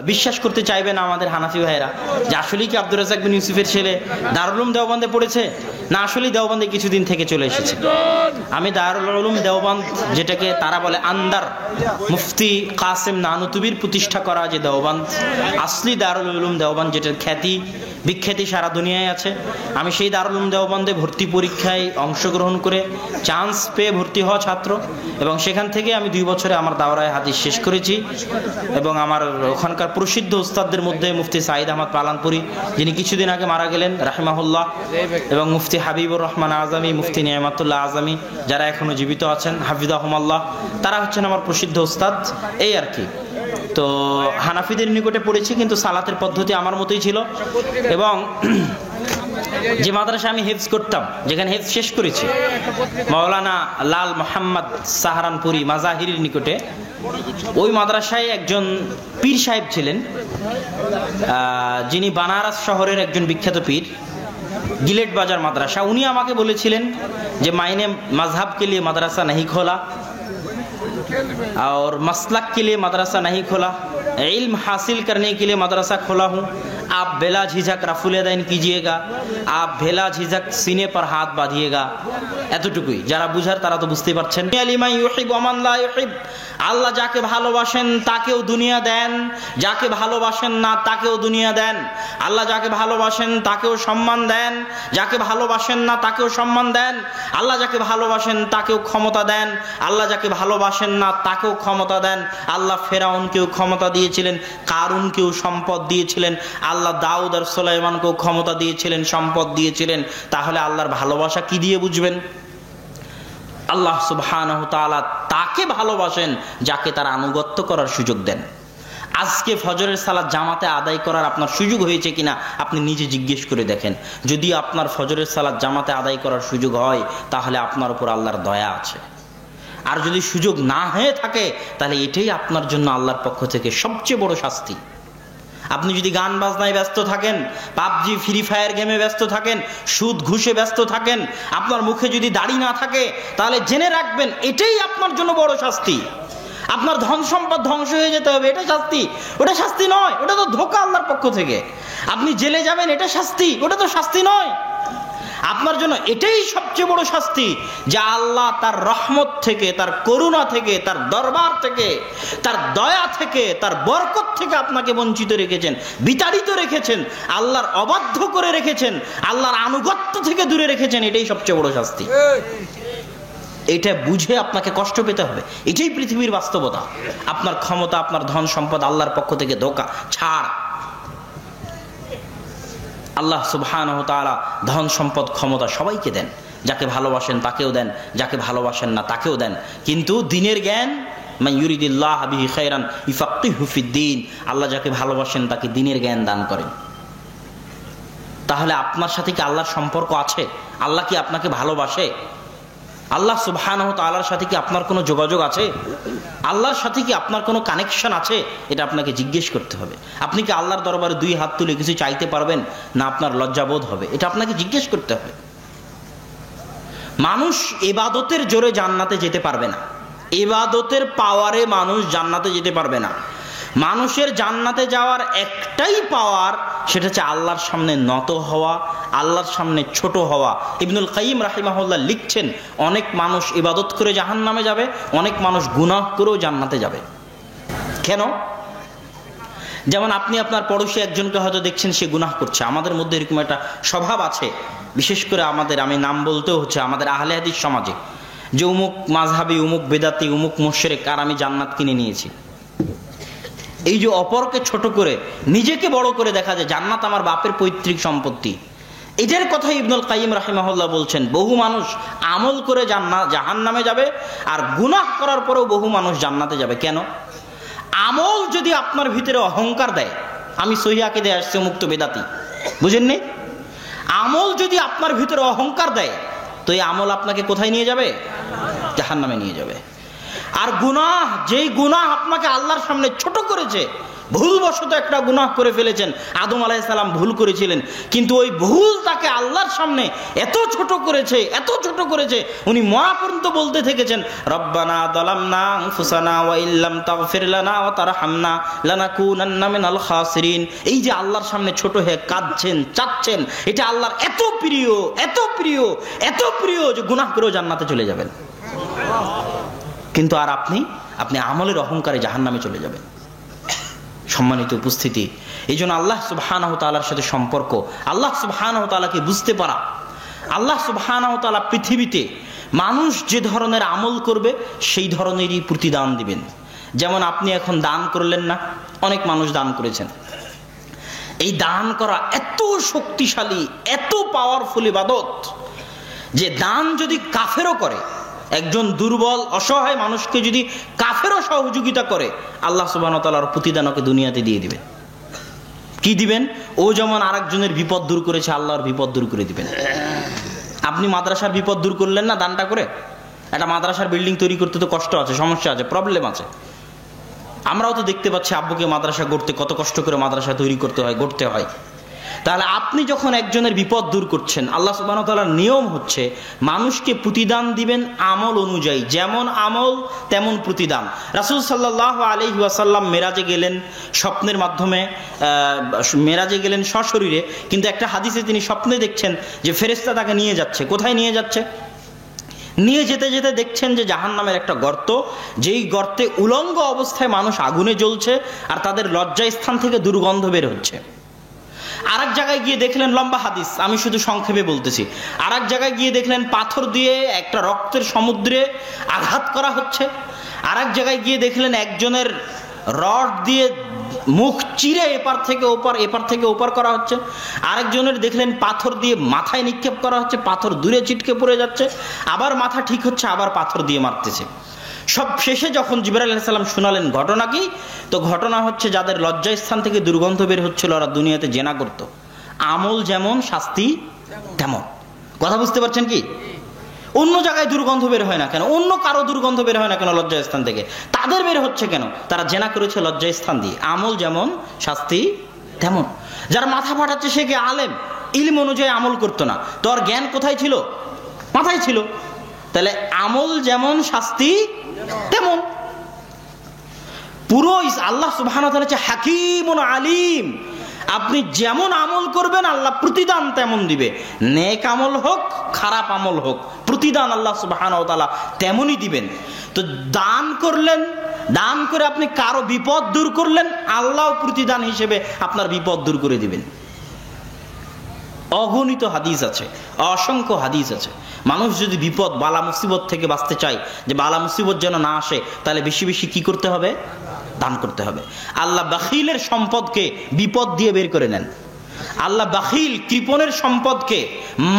বিশ্বাস করতে চাইবে না আমাদের হানাফি ভাইয়েরা যে আসলেই কি আব্দুর রাজ্জাক বিন ইউসুফের ছেলে দারুল উলুম দেওবন্দে পড়েছে, না আসলেই দেওবন্দে কিছুদিন থেকে চলে এসেছে। আমি দারুল উলুম দেওবন্দ, যেটাকে তারা বলে আন্দার, মুফতি কাসেম নানুতুবির প্রতিষ্ঠা করা যে দেওবন্দ, আসলি দারুল উলুম দেওবন্দ, যেটার খ্যাতি বিখ্যাতি সারা দুনিয়ায় আছে, আমি সেই দারুল উলুম দেওবন্দে ভর্তি পরীক্ষায় অংশগ্রহণ করে চান্স পেয়ে ভর্তি হওয়া ছাত্র, এবং সেখান থেকে আমি 2 বছরে আমার দাওরায়ে হাদিস শেষ করেছি। এবং আমার ওখানকার প্রসিদ্ধ উস্তাদদের মধ্যে মুফতি সাঈদ আহমদ পালানপুরি, যিনি কিছুদিন আগে মারা গেলেন রাহিমাহুল্লাহ, এবং মুফতি হাবিবুর রহমান আজমি, মুফতি নিয়ামতুল্লাহ আজমি, যারা এখনো জীবিত আছেন হাফিজাহুমাল্লাহ, তারা হচ্ছেন আমার প্রসিদ্ধ উস্তাদ। এই আর কি। তো হানাফিদের নিকটে পড়েছি, কিন্তু সালাতের পদ্ধতি আমার মতোই ছিল। এবং যে মাদ্রাসা আমি হেফজ করতাম, যেখানে হেফজ শেষ করেছি, মাওলানা লাল মোহাম্মদ সাহারানপুরি মাজাহিরির নিকটে, ওই মাদ্রাসায় একজন পীর সাহেব ছিলেন, যিনি বানারস শহরের একজন বিখ্যাত পীর, গিলেট বাজার মাদ্রাসা। উনি আমাকে বলেছিলেন যে মাইনে मजहब के लिए मदरसा नहीं खोला और मसलक के लिए मदरसा नहीं खोला, इल्म हासिल करने के लिए मदरसा खोला हूँ। आप बेला झिझक रफुल यदैन कीजिएगा, आप बेला झिझक सीने पर हाथ बांधिएगा। এতটুকুই। যারা বুঝার তারা তো বুঝতে পারছেন। লিমান ইউহিব ওয়া মান লা ইউহিব, আল্লাহ যাকে ভালোবাসেন তাকেও দুনিয়া দেন, যাকে ভালোবাসেন না তাকেও দুনিয়া দেন। আল্লাহ যাকে ভালোবাসেন তাকেও সম্মান দেন, যাকে ভালোবাসেন না তাকেও সম্মান দেন। আল্লাহ যাকে ভালোবাসেন তাকেও ক্ষমতা দেন, আল্লাহ যাকে ভালোবাসেন না তাকেও ক্ষমতা দেন। আল্লাহ ফেরাউনকেও ক্ষমতা দিয়েছিলেন, কারুনকেও সম্পদ দিয়েছিলেন, আল্লাহ দাউদ আর সুলাইমানকেও ক্ষমতা দিয়েছিলেন, সম্পদ দিয়েছিলেন। তাহলে আল্লাহর ভালোবাসা কি দিয়ে বুঝবেন? আল্লাহ সুবহানাহু ওয়া তাআলা তাকে ভালোবাসেন যাকে তার আনুগত্য করার সুযোগ দেন। আজকে ফজরের সালাত জামাতে আদায় করার আপনার সুযোগ হয়েছে কিনা আপনি নিজে জিজ্ঞেস করে দেখেন। যদি আপনার ফজরের সালাত জামাতে আদায় করার সুযোগ হয়, তাহলে আপনার উপর আল্লাহর দয়া আছে। আর যদি সুযোগ না হয়ে থাকে, তাহলে এটাই আপনার জন্য আল্লাহর পক্ষ থেকে সবচেয়ে বড় শাস্তি। আপনি যদি গান বাজনায় ব্যস্ত থাকেন, পাবজি ফ্রি ফায়ার গেমে ব্যস্ত থাকেন, সুদ ঘুষে ব্যস্ত থাকেন, আপনার মুখে যদি দাড়ি না থাকে, তাহলে জেনে রাখবেন এটাই আপনার জন্য বড় শাস্তি। আপনার ধন সম্পদ ধ্বংস হয়ে যেতে হবে, এটা শাস্তি। ওটা শাস্তি নয়, ওটা তো ধোঁকা আল্লাহর পক্ষ থেকে। আপনি জেলে যাবেন, এটা শাস্তি, ওটা তো শাস্তি নয়। আপনার জন্য এটাই সবচেয়ে বড় শাস্তি, যে আল্লাহ তার রহমত থেকে, তার করুণা থেকে, তার দরবার থেকে, তার দয়া থেকে, তার বরকত থেকে আপনাকে বঞ্চিত রেখেছেন, বিতাড়িত রেখেছেন, আল্লাহর অবাধ্য করে রেখেছেন, আল্লাহর আনুগত্য থেকে দূরে রেখেছেন। এটাই সবচেয়ে বড় শাস্তি। এটা বুঝে আপনাকে কষ্ট পেতে হবে। এটাই পৃথিবীর বাস্তবতা। আপনার ক্ষমতা, আপনার ধন সম্পদ আল্লাহর পক্ষ থেকে ধোঁকা, ছাড়। আল্লাহ সুবহানাহু ওয়া তাআলা ধন সম্পদ ক্ষমতা সবাইকে দেন, যাকে ভালোবাসেন তাকেও দেন, যাকে ভালোবাসেন না তাকেও দেন। কিন্তু দ্বীনের জ্ঞান, মান ইউরিদিল্লাহু বিহি খায়রান ইফাক্কিহু ফিদ্দীন, আল্লাহ যাকে ভালোবাসেন তাকে দ্বীনের জ্ঞান দান করেন। তাহলে আপনার সাথে কি আল্লাহর সম্পর্ক আছে? আল্লাহ কি আপনাকে ভালোবাসে? আল্লাহ সুবহানাহু ওয়া তাআলার সাথে কি আপনার কোনো যোগাযোগ আছে? আল্লাহর সাথে কি আপনার কোনো কানেকশন আছে? এটা আপনাকে জিজ্ঞেস করতে হবে। আপনি কি আল্লাহর দরবারে 2 হাত তুলে কিছু চাইতে পারবেন, না আপনার লজ্জাবোধ হবে? এটা আপনাকে জিজ্ঞেস করতে হবে। মানুষ ইবাদতের জোরে জান্নাতে যেতে পারবে না, ইবাদতের পাওয়ারে মানুষ জান্নাতে যেতে পারবে না। মানুষের জান্নাতে যাওয়ার একটাই পাওয়ার, সেটা হচ্ছে আল্লাহর সামনে নত হওয়া, আল্লাহর সামনে ছোট হওয়া। ইবনুল কাইয়িম রাহিমাহুল্লাহ লিখছেন, অনেক মানুষ ইবাদত করে জাহান্নামে যাবে, অনেক মানুষ গুনাহ করেও জান্নাতে যাবে। কেন? যেমন আপনি আপনার পড়োশী একজনকে হয়তো দেখছেন সে গুনাহ করছে। আমাদের মধ্যে এরকম একটা স্বভাব আছে, বিশেষ করে আমাদের, আমি নাম বলতেও হচ্ছে, আমাদের আহলে হাদিস সমাজে, যে উমুক মাযহাবী, উমুক বেদাতি, উমুক মুশরিক, আর আমি জান্নাত কিনে নিয়েছি। এই যে অপরকে ছোট করে নিজেকে বড় করে দেখা যায়, জান্নাত আমার বাপের পৈতৃক সম্পত্তি। এটার কথা ইবনুল কাইয়িম রাহিমাহুল্লাহ বলছেন, বহু মানুষ আমল করে জাহান্নামে যাবে, আর গুনাহ করার পরেও বহু মানুষ জান্নাতে যাবে। কেন? আমল যদি আপনার ভিতরে অহংকার দেয়, আমি সহিহ আকীদায় আসছি মুক্ত বেদাতি, বুঝেননি? আমল যদি আপনার ভিতরে অহংকার দেয়, তো এই আমল আপনাকে কোথায় নিয়ে যাবে? জাহান্নামে নিয়ে যাবে। আর গুনাহ, যেই গুনাহ আপনাকে আল্লাহর সামনে ছোট করেছে, ভুলবশত একটা গুনাহ করে ফেলেছেন, আদম আলাইহিস সালাম ভুল করেছিলেন, কিন্তু ওই ভুল তাকে আল্লাহর সামনে এত ছোট করেছে, এত ছোট করেছে, উনি মরা পর্যন্ত বলতে থেকেছেন, রব্বানা যালামনা আনফুসানা ওয়া ইল্লাম তাগফির লানা ওয়া তারহামনা লানাকুনান্না মিনাল খাসিরিন। এই যে আল্লাহর সামনে ছোট হয়ে কাঁদছেন, চাচ্ছেন, এটা আল্লাহর এত প্রিয়, এত প্রিয়, এত প্রিয় যে গুনাহ করেও জান্নাতে চলে যাবেন। কিন্তু আর আপনি আমলের অহংকারে জাহান্নামে চলে যাবেন। সম্মানিত উপস্থিতি, এই জন্য আল্লাহ সুবহানাহু ওয়া তাআলার সাথে সম্পর্ক, আল্লাহ সুবহানাহু ওয়া তাআলাকে বুঝতে পারা। আল্লাহ সুবহানাহু ওয়া তাআলা পৃথিবীতে মানুষ যে ধরনের আমল করবে সেই ধরনেরই প্রতিদান দিবেন। যেমন আপনি এখন দান করলেন না, অনেক মানুষ দান করেছেন। এই দান করা এত শক্তিশালী, এত পাওয়ারফুল ইবাদত যে দান যদি কাফেরও করে, একজন দুর্বল অসহায় মানুষকে যদি কাফেরও সহযোগিতা করে, আল্লাহ সুবহানাহু ওয়া তাআলার প্রতিদান ওকে দুনিয়াতে দিয়ে দিবেন। কি দিবেন? ও যেমন আরেকজনের বিপদ দূর করেছে, আল্লাহর বিপদ দূর করে দিবেন। আপনি মাদ্রাসার বিপদ দূর করলেন না দানটা করে? একটা মাদ্রাসার বিল্ডিং তৈরি করতে তো কষ্ট আছে, সমস্যা আছে, প্রবলেম আছে। আমরাও তো দেখতে পাচ্ছি আব্বুকে মাদ্রাসা গড়তে কত কষ্ট করে মাদ্রাসা তৈরি করতে হয়, গড়তে হয়। তাহলে আপনি যখন একজনের বিপদ দূর করছেন, আল্লাহ সুবহানাহু ওয়া তাআলার নিয়ম হচ্ছে মানুষকে প্রতিদান দিবেন আমল অনুযায়ী, যেমন আমল তেমন প্রতিদান। রাসূল সাল্লাল্লাহু আলাইহি ওয়াসাল্লাম মেরাজে গেলেন স্বপ্নের মাধ্যমে, মেরাজে গেলেন সশরীরে, কিন্তু একটা হাদিসে তিনি স্বপ্নে দেখছেন যে ফেরেশতা তাকে নিয়ে যাচ্ছে। কোথায় নিয়ে যাচ্ছে? নিয়ে যেতে যেতে দেখছেন যে জাহান্নামের একটা গর্ত, যেই গর্তে উলঙ্গ অবস্থায় মানুষ আগুনে জ্বলছে আর তাদের লজ্জা স্থান থেকে দুর্গন্ধ বের হচ্ছে। আরেক জায়গায় গিয়ে দেখলেন, লম্বা হাদিস, আমি শুধু সংক্ষেপে বলতেছি, আরেক জায়গায় গিয়ে দেখলেন পাথর দিয়ে একটা রক্তের সমুদ্রে আঘাত করা হচ্ছে। আরেক জায়গায় গিয়ে দেখলেন একজনের রড দিয়ে মুখ চিরে এপার থেকে ওপার, এপার থেকে ওপার করা হচ্ছে। আরেকজনের দেখলেন পাথর দিয়ে মাথায় নিক্ষেপ করা হচ্ছে, পাথর দূরে ছিটকে পড়ে যাচ্ছে, আবার মাথা ঠিক হচ্ছে, আবার পাথর দিয়ে মারতেছে। সব শেষে যখন জিবরাইল আলাইহিস সালাম শোনালেন ঘটনা কি, তো ঘটনা হচ্ছে যাদের লজ্জাস্থান থেকে দুর্গন্ধ বের হচ্ছিল ওরা দুনিয়াতে জেনা করত। আমল যেমন শাস্তি তেমন। কথা বুঝতে পারছেন কি? অন্য জায়গায় দুর্গন্ধ বের হয় না কেন? অন্য কারো দুর্গন্ধ বের হয় না কেন লজ্জাস্থান থেকে? তাদের বের হচ্ছে কেন? তারা জেনা করেছে লজ্জাস্থান দিয়ে। আমল যেমন শাস্তি তেমন। যারা মাথা ফাটাচ্ছে সে কি আলেম? ইলম অনুযায়ী আমল করতো না, তো আর জ্ঞান কোথায় ছিল? মাথায় ছিল। তাহলে আমল যেমন শাস্তি তেমন। পুরো আল্লাহ সুবহানাহু ওয়া তাআলা হচ্ছে হাকীমুন আলীম। আপনি যেমন আমল করবেন আল্লাহ প্রতিদান তেমন দিবে। নেক আমল হোক, খারাপ আমল হোক, প্রতিদান আল্লাহ সুবহানাহু ওয়া তাআলা তেমনই দিবেন। তো দান করলেন, দান করে আপনি কারো বিপদ দূর করলেন, আল্লাহ প্রতিদান হিসেবে আপনার বিপদ দূর করে দিবেন। অগণিত হাদিস আছে, অসংখ্য হাদিস আছে। মানুষ যদি বিপদ, বালা মুসিবত থেকে বাঁচতে চায়, যে বালা মুসিবত যেন না আসে, তাহলে বেশি বেশি কি করতে হবে? দান করতে হবে। আল্লাহ বাখিলের সম্পদকে বিপদ দিয়ে বের করে নেন। আল্লাহ বাখিল কৃপণের সম্পদকে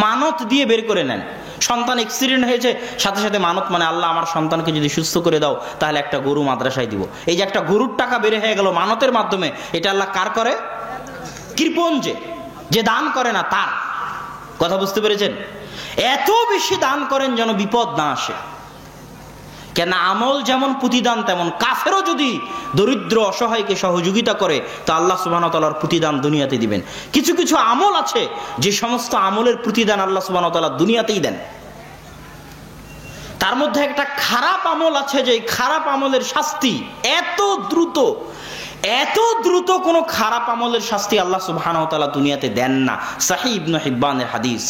মানত দিয়ে বের করে নেন। সন্তান অ্যাক্সিডেন্ট হয়েছে, সাথে সাথে মানত, মানে আল্লাহ আমার সন্তানকে যদি সুস্থ করে দাও তাহলে একটা গরু মাদ্রাসায় দিব। এই যে একটা গরুর টাকা বের হয়ে গেল মানতের মাধ্যমে, এটা আল্লাহ কার করে? কৃপণ যে দান করে না তার। কথা বুঝতে পেরেছেন? এত বেশি দান করেন যেন বিপদ না আসে। কেন? আমল যেমন প্রতিদান তেমন। কাফেরও যদি দরিদ্র অসহায়কে সহযোগিতা করে তো আল্লাহ সুবহানাহু ওয়া তাআলার প্রতিদান দুনিয়াতে দিবেন। কিছু কিছু আমল আছে যে সমস্ত আমলের প্রতিদান আল্লাহ সুবহানাহু ওয়া তাআলা দুনিয়াতেই দেন। তার মধ্যে একটা খারাপ আমল আছে, যে খারাপ আমলের শাস্তি এত দ্রুত কোন খারাপ আমলের শাস্তি আল্লাহ সুবহানাহু ওয়া তাআলা দুনিয়াতে দেন না। সহিহ ইবনে হিব্বানের হাদিস।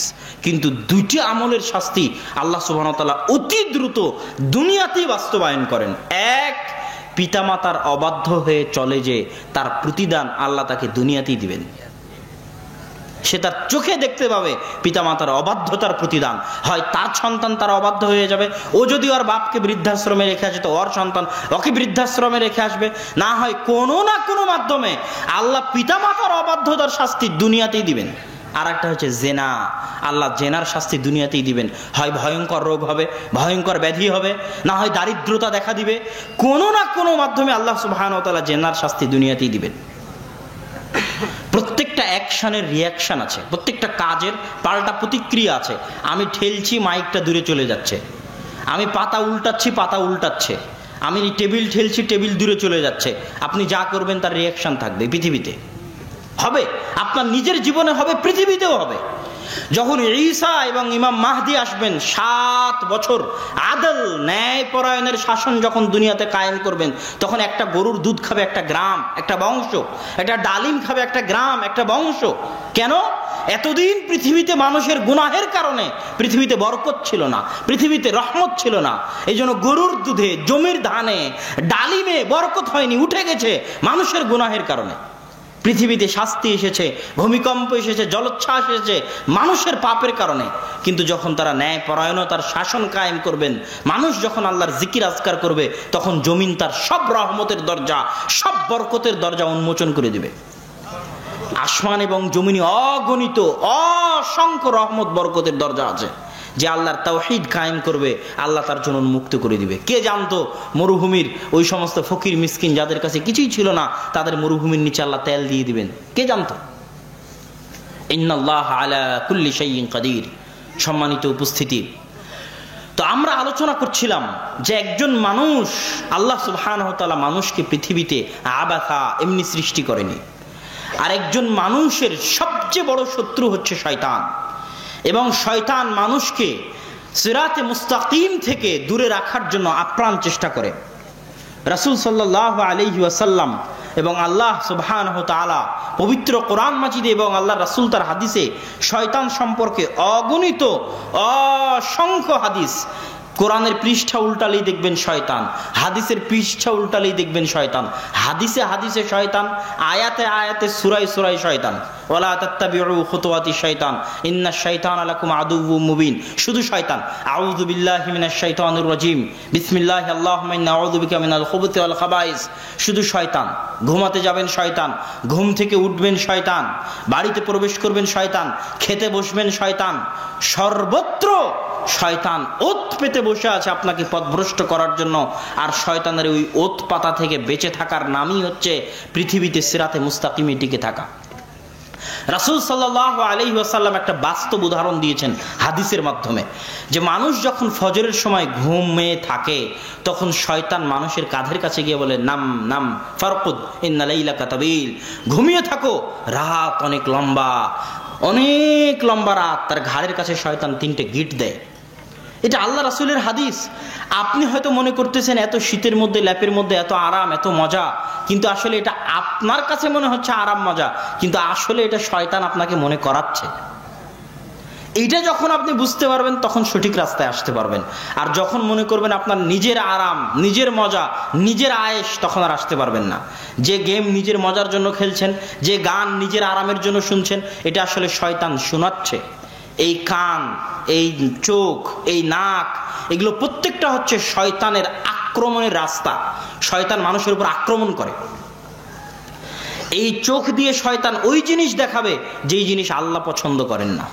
কিন্তু দুইটি আমলের শাস্তি আল্লাহ সুবহানাহু ওয়া তাআলা অতি দ্রুত দুনিয়াতেই বাস্তবায়ন করেন। এক, পিতামাতার অবাধ্য হয়ে চলে যে তার প্রতিদান আল্লাহ তাকে দুনিয়াতেই দিবেন। সে তার চোখে দেখতে পাবে পিতামাতার অবাধ্যতার প্রতিদান। হয় তার সন্তান তার অবাধ্য হয়ে যাবে, ও যদি ওর বাপকে বৃদ্ধাশ্রমে রেখে আসে তো ওর সন্তান ওকে বৃদ্ধাশ্রমে রেখে আসবে। না হয় কোনো না কোনো মাধ্যমে আল্লাহ পিতামাতার অবাধ্যতার শাস্তি দুনিয়াতেই দিবেন। আর একটা হচ্ছে জেনা, আল্লাহ জেনার শাস্তি দুনিয়াতেই দিবেন। হয় ভয়ঙ্কর রোগ হবে, ভয়ঙ্কর ব্যাধি হবে, না হয় দারিদ্রতা দেখা দিবে। কোনো না কোনো মাধ্যমে আল্লাহ সুবহানাহু ওয়া তাআলা জেনার শাস্তি দুনিয়াতেই দিবেন। প্রত্যেকটা অ্যাকশনের রিয়াকশন আছে, প্রত্যেকটা কাজের পাল্টা প্রতিক্রিয়া আছে। আমি ঠেলছি, মাইকটা দূরে চলে যাচ্ছে। আমি পাতা উল্টাচ্ছি, পাতা উল্টাচ্ছে। আমি টেবিল ঠেলছি, টেবিল দূরে চলে যাচ্ছে, আপনি যা করবেন তার রিয়াকশন থাকবে, পৃথিবীতে হবে, আপনার নিজের জীবনে হবে, পৃথিবীতেও হবে। যখন ঈসা এবং ইমাম মাহদি আসবেন, 7 বছর আদল ন্যায় পরায়ণের শাসন যখন দুনিয়াতে কায়েম করবেন, তখন একটা গরুর দুধ খাবে একটা গ্রাম, একটা বংশ, একটা ডালিম খাবে একটা গ্রাম, একটা বংশ। কেন? এতদিন পৃথিবীতে মানুষের গুনাহের কারণে পৃথিবীতে বরকত ছিল না, পৃথিবীতে রহমত ছিল না। এই জন্য গরুর দুধে, জমির ধানে, ডালিমে বরকত হয়নি, উঠে গেছে মানুষের গুনাহের কারণে। পৃথিবীতে শাস্তি এসেছে, ভূমিকম্প এসেছে, জলোচ্ছ্বাস এসেছে মানুষের পাপের কারণে। কিন্তু যখন তারা ন্যায় পরায়ণতার শাসন কায়েম করবেন, মানুষ যখন আল্লাহর জিকির আজকার করবে, তখন জমিন তার সব রহমতের দরজা, সব বরকতের দরজা উন্মোচন করে দিবে। আসমান এবং জমিনে অগণিত অসংখ্য রহমত বরকতের দরজা আছে, যে আল্লাহর তাওহীদ কায়েম করবে, আল্লাহ তার জন্য মুক্ত করে দিবে। কে জানতো মরুভূমির ওই সমস্ত ফকির মিসকিন যাদের কাছে কিছুই ছিল না, তাদের মরুভূমির নিচে আল্লাহ তেল দিয়ে দিবেন? কে জানতো? ইন্নাল্লাহ আলা কুল্লি শাইইন কাদির। সম্মানিত উপস্থিতি, তো আমরা আলোচনা করছিলাম যে একজন মানুষ, আল্লাহ সুবহানাহু ওয়া তাআলা মানুষকে পৃথিবীতে আবাথা এমনি সৃষ্টি করেনি। আর একজন মানুষের সবচেয়ে বড় শত্রু হচ্ছে শয়তান, এবং শয়তান মানুষকে সিরাতে মুস্তাকিম থেকে দূরে রাখার জন্য আপ্রাণ চেষ্টা করে। রাসূল সাল্লাল্লাহু আলাইহি ওয়াসাল্লাম এবং আল্লাহ সুবহানাহু ওয়া তাআলা পবিত্র কোরআন মাজিদে এবং আল্লাহ রাসূল তার হাদিসে শয়তান সম্পর্কে অগণিত অসংখ্য হাদিস। কোরআনের পৃষ্ঠা উল্টালেই দেখবেন শয়তান, হাদিসের পৃষ্ঠা উল্টালেই দেখবেন শয়তান, হাদিসে হাদিসে শয়তান, আয়াতে আয়াতে সূরায় সূরায় শয়তান। ওয়ালা তাত্তাবিউ খুতুওয়াতি শাইতান ইন্নাশ শাইতানা লাকুম আদুউম মুবিন। শুধু শয়তান। আউযু বিল্লাহি মিনাশ শাইতানির রাজিম, বিসমিল্লাহি আল্লাহুম্মা ইন্না আউযু বিকা মিনাল খুবুতি ওয়াল খাবাইস। শুধু শয়তান। ঘুমাতে যাবেন শয়তান, ঘুম থেকে উঠবেন শয়তান, বাড়িতে প্রবেশ করবেন শয়তান, খেতে বসবেন শয়তান, সর্বত্র শয়তান ওত পেতে বসে আছে আপনাকে পথভ্রষ্ট করার জন্য। আর শয়তানের ওই ওত পাতা থেকে বেঁচে থাকার নামই হচ্ছে পৃথিবীতে সিরাতে মুস্তাকিমে টিকে থাকা। রাসূল সাল্লাল্লাহু আলাইহি ওয়াসাল্লাম একটা বাস্তব উদাহরণ দিয়েছেন হাদিসের মাধ্যমে, যে মানুষ যখন ফজরের সময় ঘুমিয়ে থাকে, তখন শয়তান মানুষের কাঁধের কাছে গিয়ে বলে, নাম নাম ফারকুদ ইন্না লাইলাকা তাবিল। ঘুমিয়ে থাকো, রাত অনেক লম্বা, অনেক লম্বা রাত। তার ঘাড়ের কাছে শয়তান 3টে গিট দেয়। এটা আল্লাহ রাসূলের হাদিস। আপনি হয়তো মনে করতেছেন এত শীতের মধ্যে, ল্যাপের মধ্যে এত আরাম, এত মজা, কিন্তু আসলে এটা আপনার কাছে মনে হচ্ছে আরাম মজা, কিন্তু আসলে এটা শয়তান আপনাকে মনে করাচ্ছে। এইটা যখন আপনি বুঝতে পারবেন, তখন সঠিক রাস্তায় আসতে পারবেন। আর যখন মনে করবেন আপনার নিজের আরাম, নিজের মজা, নিজের আয়েশ, তখন আর আসতে পারবেন না। যে গেম নিজের মজার জন্য খেলছেন, যে গান নিজের আরামের জন্য শুনছেন, এটা আসলে শয়তান শোনাচ্ছে। এই কান, এই চোখ, এই নাক, এগুলো প্রত্যেকটা হচ্ছে শয়তানের আক্রমণের রাস্তা। শয়তান মানুষের উপর আক্রমণ করে। এই চোখ দিয়ে শয়তান ওই জিনিস দেখাবে যেই জিনিস আল্লাহ পছন্দ করেন না।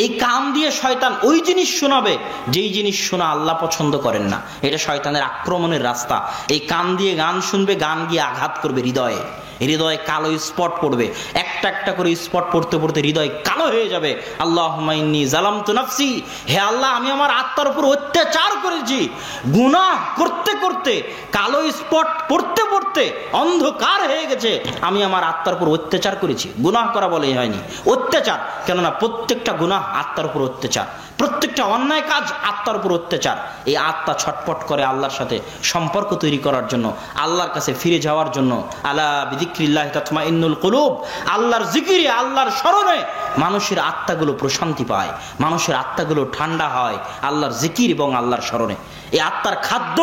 এই কান দিয়ে শয়তান ওই জিনিস শোনাবে যেই জিনিস শোনা আল্লাহ পছন্দ করেন না। এটা শয়তানের আক্রমণের রাস্তা। এই কান দিয়ে গান শুনবে, গান গিয়ে আঘাত করবে হৃদয়ে, হৃদয়ে কালো স্পট পড়বে, একটা একটা করে স্পট পড়তে পড়তে হৃদয় কালো হয়ে যাবে। আল্লাহুম্মা ইন্নী যালামতু নাফসি, হে আল্লাহ আমি আমার আত্মার উপর অত্যাচার করেছি। গুনাহ করতে করতে, কালো স্পট পড়তে পড়তে অন্ধকার হয়ে গেছে, আমি আমার আত্মার উপর অত্যাচার করেছি। গুনাহ করা বলেই হয়নি, অত্যাচার। কেননা প্রত্যেকটা গুনাহ আত্মার উপর অত্যাচার, প্রত্যেকটা অন্যায় কাজ আত্মার উপর অত্যাচার। এই আত্মা ছটপট করে আল্লাহর সাথে সম্পর্ক তৈরি করার জন্য, আল্লাহর কাছে ফিরে যাওয়ার জন্য। আলা বিযিকরিল্লাহি তাতমাইন্নুল কুলুব। আল্লাহর জিকিরে, আল্লাহর স্মরণে মানুষের আত্মাগুলো প্রশান্তি পায়, মানুষের আত্মাগুলো ঠান্ডা হয় আল্লাহর জিকির এবং আল্লাহর স্মরণে। এই আত্মার খাদ্য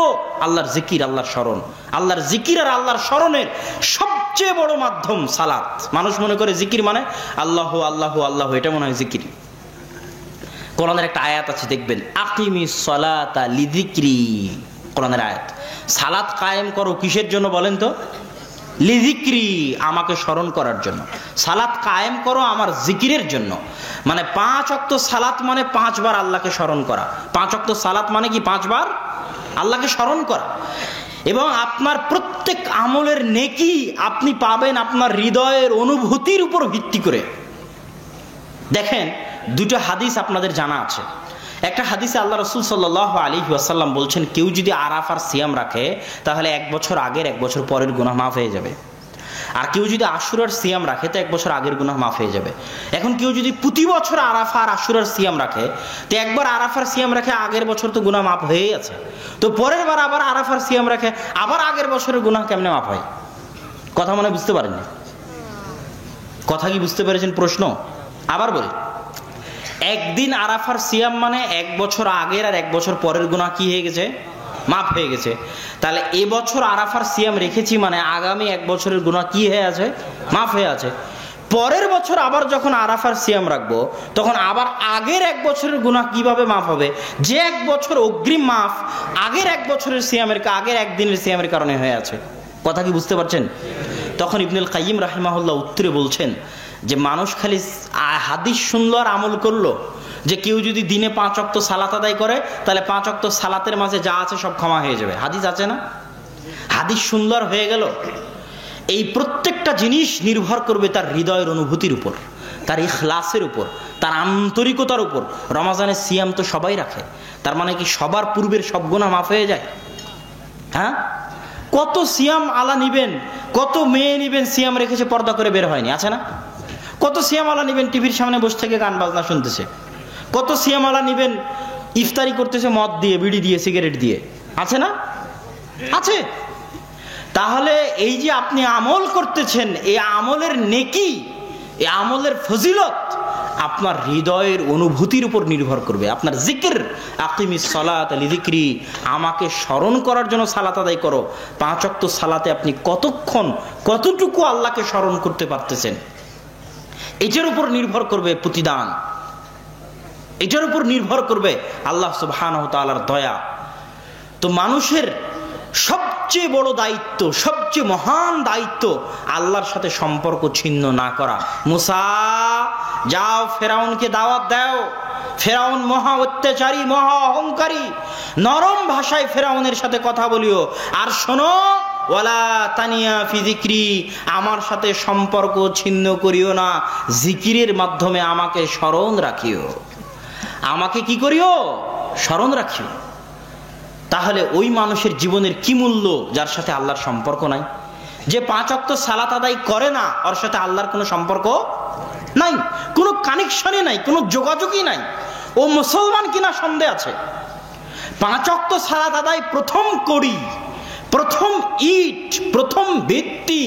আল্লাহর জিকির, আল্লাহর স্মরণ। আল্লাহর জিকির আর আল্লাহর স্মরণের সবচেয়ে বড় মাধ্যম সালাত। মানুষ মনে করে জিকির মানে আল্লাহ আল্লাহ আল্লাহ, এটা মনে হয় জিকির। কোরআনের একটা আয়াত আছে, দেখবেন, আকিমিস সালাতা লিযিকরি। কোরআনের আয়াত। সালাত কায়েম করো কিসের জন্য বলেন তো? লিযিকরি, আমাকে স্মরণ করার জন্য। সালাত কায়েম করো আমার জিকিরের জন্য। মানে 5 ওয়াক্ত সালাত মানে 5 বার আল্লাহকে স্মরণ করা। 5 ওয়াক্ত সালাত মানে কি? 5 বার আল্লাহকে স্মরণ করা। এবং আপনার প্রত্যেক আমলের নেকি আপনি পাবেন আপনার হৃদয়ের অনুভূতির উপর ভিত্তি করে। দেখেন, 2টা হাদিস আপনাদের জানা আছে। একটা হাদিসে আল্লাহ রাসূল সাল্লাল্লাহু আলাইহি ওয়াসাল্লাম বলছেন, কেউ যদি আরাফার সিয়াম রাখে তাহলে 1 বছর আগের 1 বছর পরের গুনাহ মাফ হয়ে যাবে। আর কেউ যদি আশুরার সিয়াম রাখে তো 1 বছর আগের গুনাহ মাফ হয়ে যাবে। এখন কেউ যদি প্রতি বছর আরাফা আর আশুরার সিয়াম রাখে, তো একবার আরাফার সিয়াম রাখে আগের বছর তো গুনাহ মাফ হয়েই আছে, তো পরের বার আবার আরাফার সিয়াম রাখে আবার আগের বছরের গুনাহ কেমনে মাফ হয়? কথা মনে বুঝতে পারেননি? কথা কি বুঝতে পেরেছেন প্রশ্ন? আবার বলি, একদিন আরাফার সিয়াম মানে 1 বছর আগের আর 1 বছর পরের গুনাহ কি হয়ে গেছে? মাফ হয়ে গেছে। তাহলে এবছর আরাফার সিয়াম রেখেছি মানে আগামী 1 বছরের গুনাহ কি হয়ে আছে? মাফ হয়ে আছে। পরের বছর আবার যখন আরাফার সিয়াম রাখবো তখন আবার আগের 1 বছরের গুনাহ কিভাবে মাফ হবে? যে 1 বছর অগ্রিম মাফ আগের 1 বছরের সিয়ামের, আগের একদিনের সিয়ামের কারণে হয়ে আছে। কথা কি বুঝতে পারছেন? তখন ইবনুল কাইয়িম রাহিমাহুল্লাহ উত্তরে বলছেন যে মানুষ খালি হাদিস শুনলো আর আমল করলো, যে কেউ যদি দিনে 5 ওয়াক্ত সালাত আদায় করে তাহলে 5 ওয়াক্ত সালাতের মাঝে যা আছে সব ক্ষমা হয়ে যাবে। হাদিস আছে না? হাদিস সুন্দর হয়ে গেল। এই প্রত্যেকটা জিনিস নির্ভর করবে তার হৃদয়ের অনুভূতির উপর, তার ইখলাসের উপর, তার আন্তরিকতার উপর। রমজানের সিয়াম তো সবাই রাখে, তার মানে কি সবার পূর্বের সব গুনাহ মাফ হয়ে যায়? হ্যাঁ, কত সিয়াম আলা নিবেন, কত মেয়ে নিবেন সিয়াম রেখেছে পর্দা করে বের হয়নি, আছে না? কত সিয়াম আলা নিবেন টিভির সামনে বসে থেকে গান বাজনা শুনতেছে, কত সিয়াম আলা নিবেন ইফতারি করতেছে মদ দিয়ে, বিড়ি দিয়ে, সিগারেট দিয়ে, আছে না? আছে। তাহলে এই যে আপনি আমল করতেছেন, এই আমলের নেকি, এই আমলের ফজিলত আপনার হৃদয়ের অনুভূতির উপর নির্ভর করবে। আপনার জিকির, আকিমিস সালাত লিযিকরি, আমাকে স্মরণ করার জন্য সালাত আদায় করো। 5 ওয়াক্ত সালাতে আপনি কতক্ষণ, কতটুকু আল্লাহকে স্মরণ করতে পারতেছেন, এটার উপর নির্ভর করবে প্রতিদান, এটার উপর নির্ভর করবে আল্লাহ সুবহানাহু ওয়া তাআলার দয়া। তো মানুষের সবচেয়ে বড় দায়িত্ব, সবচেয়ে মহান দায়িত্ব আল্লাহর সাথে সম্পর্ক ছিন্ন না করা। মুসা, যাও ফেরাউনকে দাওয়াত দাও। ফেরাউন মহা অত্যাচারী, মহা অহংকারী, নরম ভাষায় ফেরাউনের সাথে কথা বলিও। আর শোনো, ওয়ালা তানিয়া ফি যিকরি, আমার সাথে সম্পর্ক ছিন্ন করিও না, জিকিরের মাধ্যমে আমাকে স্মরণ রাখিও। আমাকে কি করিও? স্মরণ রাখিও। তাহলে ওই মানুষের জীবনের কি মূল্য যার সাথে আল্লাহর সম্পর্ক নাই? যে 5 ওয়াক্ত সালাত আদায় করে না, ওর সাথে আল্লাহর কোনো সম্পর্ক নাই, কোনো কানেকশনই নাই, কোনো যোগাযোগই নাই। ও মুসলমান কিনা সন্দেহ আছে। 5 ওয়াক্ত সালাত আদায় প্রথম করি, প্রথম ইট, প্রথম ভিত্তি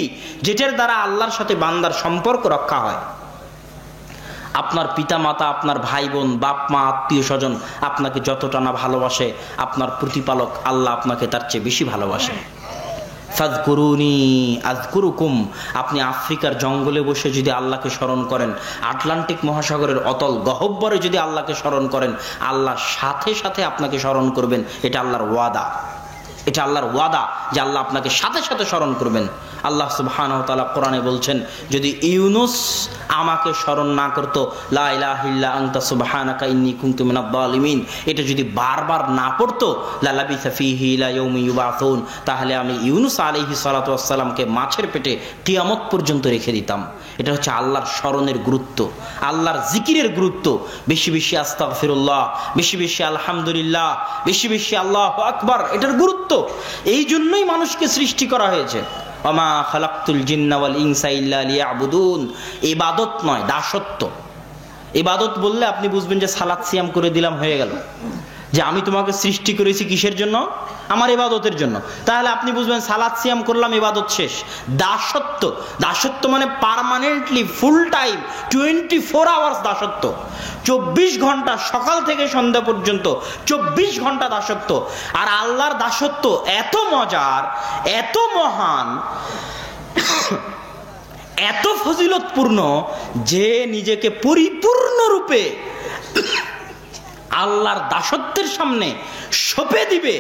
যেটার দ্বারা আল্লাহর সাথে বান্দার সম্পর্ক রক্ষা হয়। আপনার পিতা মাতা, আপনার ভাই বোন, বাপ মা, আত্মীয় স্বজন আপনাকে যতটা না ভালোবাসে, আপনার প্রতিপালক আল্লাহ আপনাকে তার চেয়ে বেশি ভালোবাসে। ফাযকুরুনি আযকুরুকুম, আপনি আফ্রিকার জঙ্গলে বসে যদি আল্লাহকে স্মরণ করেন, আটলান্টিক মহাসাগরের অতল গহ্বরে যদি আল্লাহকে স্মরণ করেন, আল্লাহ সাথে সাথে আপনাকে স্মরণ করবেন। এটা আল্লাহর ওয়াদা, এটা আল্লাহর ওয়াদা যে আল্লাহ আপনাকে সাথে সাথে স্মরণ করবেন। আল্লাহ সুবহানাহু ওয়া তাআলা কোরআনে বলছেন, যদি ইউনুস আমাকে স্মরণ না করতো, লা ইলাহা ইল্লা আনতা সুবহানাকা ইন্নী কুনতু মিনাজ জালিমিন, এটা যদি বারবার না পড়তো, লা লাবিসা ফীহি ইলা ইয়াউমি ইউবাসুন, তাহলে আমি ইউনুস আলাইহিস সালাতু ওয়াস সালামকে মাছের পেটে কিয়ামত পর্যন্ত রেখে দিতাম। এটা হচ্ছে আল্লাহর স্মরণের গুরুত্ব, আল্লাহর জিকিরের গুরুত্ব। বেশি বেশি আস্তাগফিরুল্লাহ, বেশি বেশি আলহামদুলিল্লাহ, বেশি বেশি আল্লাহু আকবার, এটার গুরুত্ব। এই জন্যই মানুষকে সৃষ্টি করা হয়েছে। ওমা খালাকতুল জিন্না ওয়াল ইনসা ইল্লা লিয়াবুদুন, ইবাদত নয়, দাসত্ব। ইবাদত বললে আপনি বুঝবেন যে সালাত সিয়াম করে দিলাম হয়ে গেল, যে আমি তোমাকে সৃষ্টি করেছি কিসের জন্য? আমার ইবাদতের জন্য। তাহলে আপনি বুঝবেন সালাত সিয়াম করলাম, ইবাদত শেষ। দাসত্ব, দাসত্ব মানে পার্মানেন্টলি ফুল টাইম 24 আওয়ার্স দাসত্ব। 24 ঘন্টা, সকাল থেকে সন্ধ্যা পর্যন্ত 24 ঘন্টা দাসত্ব। আর আল্লাহর দাসত্ব এত মজার, এত মহান, এত ফজিলতপূর্ণ যে নিজেকে পরিপূর্ণরূপে আল্লাহর দাসত্বের সামনে সঁপে দিবে,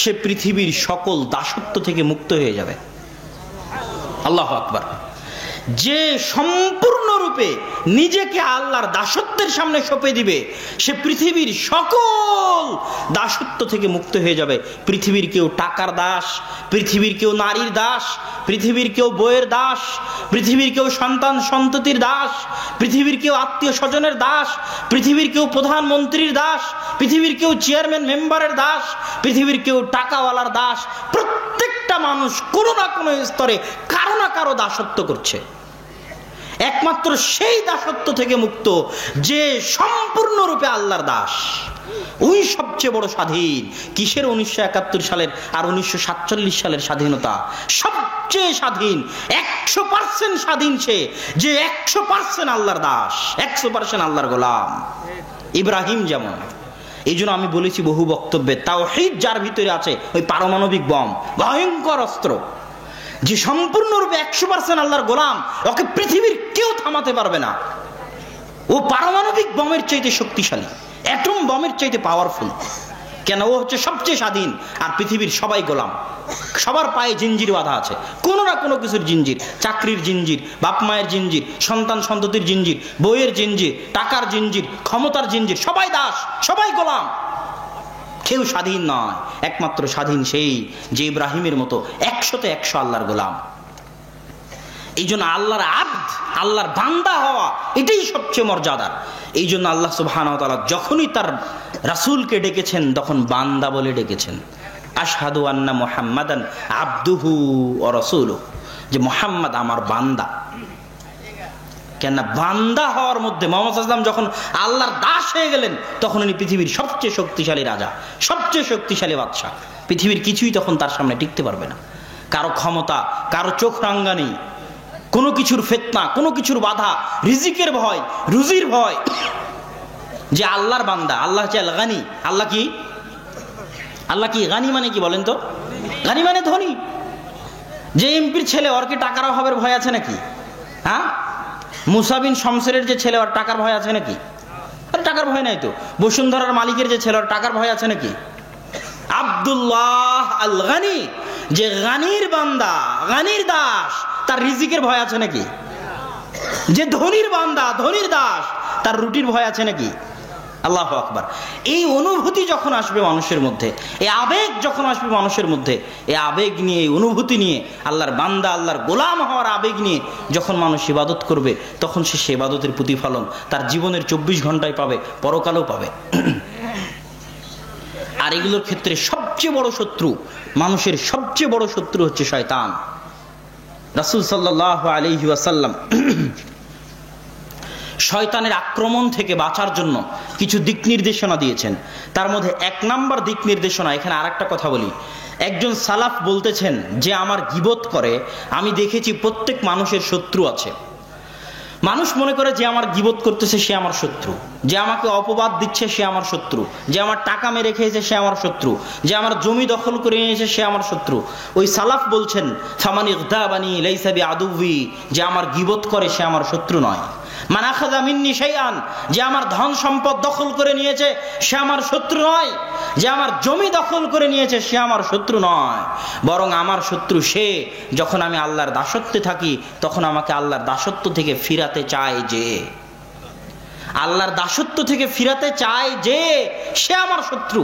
সে পৃথিবীর সকল দাসত্ব থেকে মুক্ত হয়ে যাবে। আল্লাহু আকবার। যে সম্পূর্ণরূপে নিজেকে আল্লাহর দাসত্বের সামনে সঁপে দিবে, সে পৃথিবীর সকল দাসত্ব থেকে মুক্ত হয়ে যাবে। পৃথিবীর কেউ টাকার দাস, পৃথিবীর কেউ নারীর দাস, পৃথিবীর কেউ বইয়ের দাস, পৃথিবীর কেউ সন্তান সন্ততির দাস, পৃথিবীর কেউ আত্মীয় স্বজনের দাস, পৃথিবীর কেউ প্রধানমন্ত্রীর দাস, পৃথিবীর কেউ চেয়ারম্যান মেম্বারের দাস, পৃথিবীর কেউ টাকাওয়ালার দাস। প্রত্যেকটা মানুষ কোনো না কোনো স্তরে কারো না কারো দাসত্ব করছে। একমাত্র সেই দাসত্ব থেকে মুক্ত যে সম্পূর্ণরূপে আল্লাহর দাস, ওই সবচেয়ে বড় স্বাধীন। কিসের 1971 সালের আর 1947 সালের স্বাধীনতা? সবচেয়ে স্বাধীন, 100% স্বাধীন সে যে 100% আল্লাহর দাস, 100% আল্লাহর গোলাম। ইব্রাহিম যেমন। এই জন্য আমি বলেছি বহু বক্তব্যে, তাওহীদ যার ভিতরে আছে, ওই পারমাণবিক বম, ভয়ঙ্কর অস্ত্র, যে সম্পূর্ণরূপে 100% আল্লাহর গোলাম, ওকে পৃথিবীর কেউ থামাতে পারবে না। ও পারমাণবিক বমের চাইতে শক্তিশালী, অ্যাটম বমের চাইতে পাওয়ারফুল। কেন? ও হচ্ছে সবচেয়ে স্বাধীন, আর পৃথিবীর সবাই গোলাম। সবার পায়ে জিঞ্জির বাঁধা আছে, কোনো না কোনো কিছুর জিঞ্জির, চাকরির জিঞ্জির, বাপ মায়ের জিঞ্জির, সন্তান সন্ততির জিঞ্জির, বইয়ের জিঞ্জির, টাকার জিঞ্জির, ক্ষমতার জিঞ্জির। সবাই দাস, সবাই গোলাম, কেউ স্বাধীন নয়। একমাত্র স্বাধীন সেই যে ইব্রাহিমের মতো 100-তে 100 আল্লাহর গোলাম। এই জন্য আল্লাহর আব্দ, আল্লাহর বান্দা হওয়া, এটাই সবচেয়ে মর্যাদার। এই জন্য আল্লাহ সুবহানাহু ওয়া তাআলা যখনই তার রাসূলকে ডেকেছেন তখন বান্দা বলে ডেকেছেন। আশহাদু আন্না মুহাম্মাদান আবদুহু ওয়া রাসূলুহু, যে মুহাম্মদ আমার বান্দা। কেন? বান্দা হওয়ার মধ্যে মুহাম্মদ সাল্লাল্লাহু আলাইহি ওয়াসাল্লাম যখন আল্লাহর দাস হয়ে গেলেন, তখন উনি পৃথিবীর সবচেয়ে শক্তিশালী রাজা, সবচেয়ে শক্তিশালী বাদশা। পৃথিবীর কিছুই তখন তার সামনে টিকতে পারবে না। কারো ক্ষমতা, কারো চোখ রাঙ্গানি, কোনো কিছুর ফিতনা, কোনো কিছুর বাধা, রিজিকের ভয়, রুজির ভয়। যে আল্লাহর বান্দা, আল্লাহ হচ্ছে আল গানি। আল্লাহ কি? আল্লাহ কি? গানি মানে কি বলেন তো? গানি মানে ধনী। যে এমপির ছেলে, ওর কি টাকার অভাবের ভয় আছে নাকি? হ্যাঁ? মুসা বিন শমসেরের যে ছেলে, ওর টাকার ভয় আছে নাকি? আরে টাকার ভয় নাই তো। বসুন্ধরার মালিকের যে ছেলে, ওর টাকার ভয় আছে নাকি? আব্দুল্লাহ আল গানি, যে গানির বান্দা, গানির দাস, তার রিজিকের ভয় আছে নাকি? যে ধনীর বান্দা, ধনীর দাস, তার রুটির ভয় আছে নাকি? আল্লাহু আকবার। এই অনুভূতি যখন আসবে মানুষের মধ্যে, এই আবেগ যখন আসবে মানুষের মধ্যে, এই আবেগ নিয়ে, এই অনুভূতি নিয়ে, আল্লাহর বান্দা, আল্লাহর গোলাম হওয়ার আবেগ নিয়ে যখন মানুষ ইবাদত করবে, তখন সে ইবাদতের প্রতিফলন তার জীবনের 24 ঘন্টায় পাবে, পরকালেও পাবে। আর এগুলোর ক্ষেত্রে সবচেয়ে বড় শত্রু, মানুষের সবচেয়ে বড় শত্রু হচ্ছে শয়তান। রাসূল সাল্লাল্লাহু আলাইহি ওয়াসাল্লাম শয়তানের আক্রমণ থেকে বাঁচার জন্য কিছু দিক নির্দেশনা দিয়েছেন। তার মধ্যে 1 নাম্বার দিক নির্দেশনা, এখানে আরেকটা কথা বলি। একজন সালাফ বলতেছেন, যে আমার গীবত করে, আমি দেখেছি প্রত্যেক মানুষের শত্রু আছে। মানুষ মনে করে যে আমার গীবত করতেছে সে আমার শত্রু, যে আমাকে অপবাদ দিচ্ছে সে আমার শত্রু, যে আমার টাকা মেরে খেয়েছে সে আমার শত্রু, যে আমার জমি দখল করে নিয়েছে সে আমার শত্রু। ওই সালাফ বলছেন, ফামান ইগতাবানি লাইসা বিআদুবি, যে আমার গীবত করে সে আমার শত্রু নয়। মান আখাযা মিন্নি শাইআন, যে আমার ধন সম্পদ দখল করে নিয়েছে সে আমার শত্রু নয়, যে আমার জমি দখল করে নিয়েছে সে আমার শত্রু নয়, বরং আমার শত্রু সে যখন আমি আল্লাহর দাসত্বে থাকি, তখন আমাকে আল্লাহর দাসত্ব থেকে ফিরাতে চায়, যে আল্লাহর দাসত্ব থেকে ফিরাতে চায় যে সে আমার শত্রু।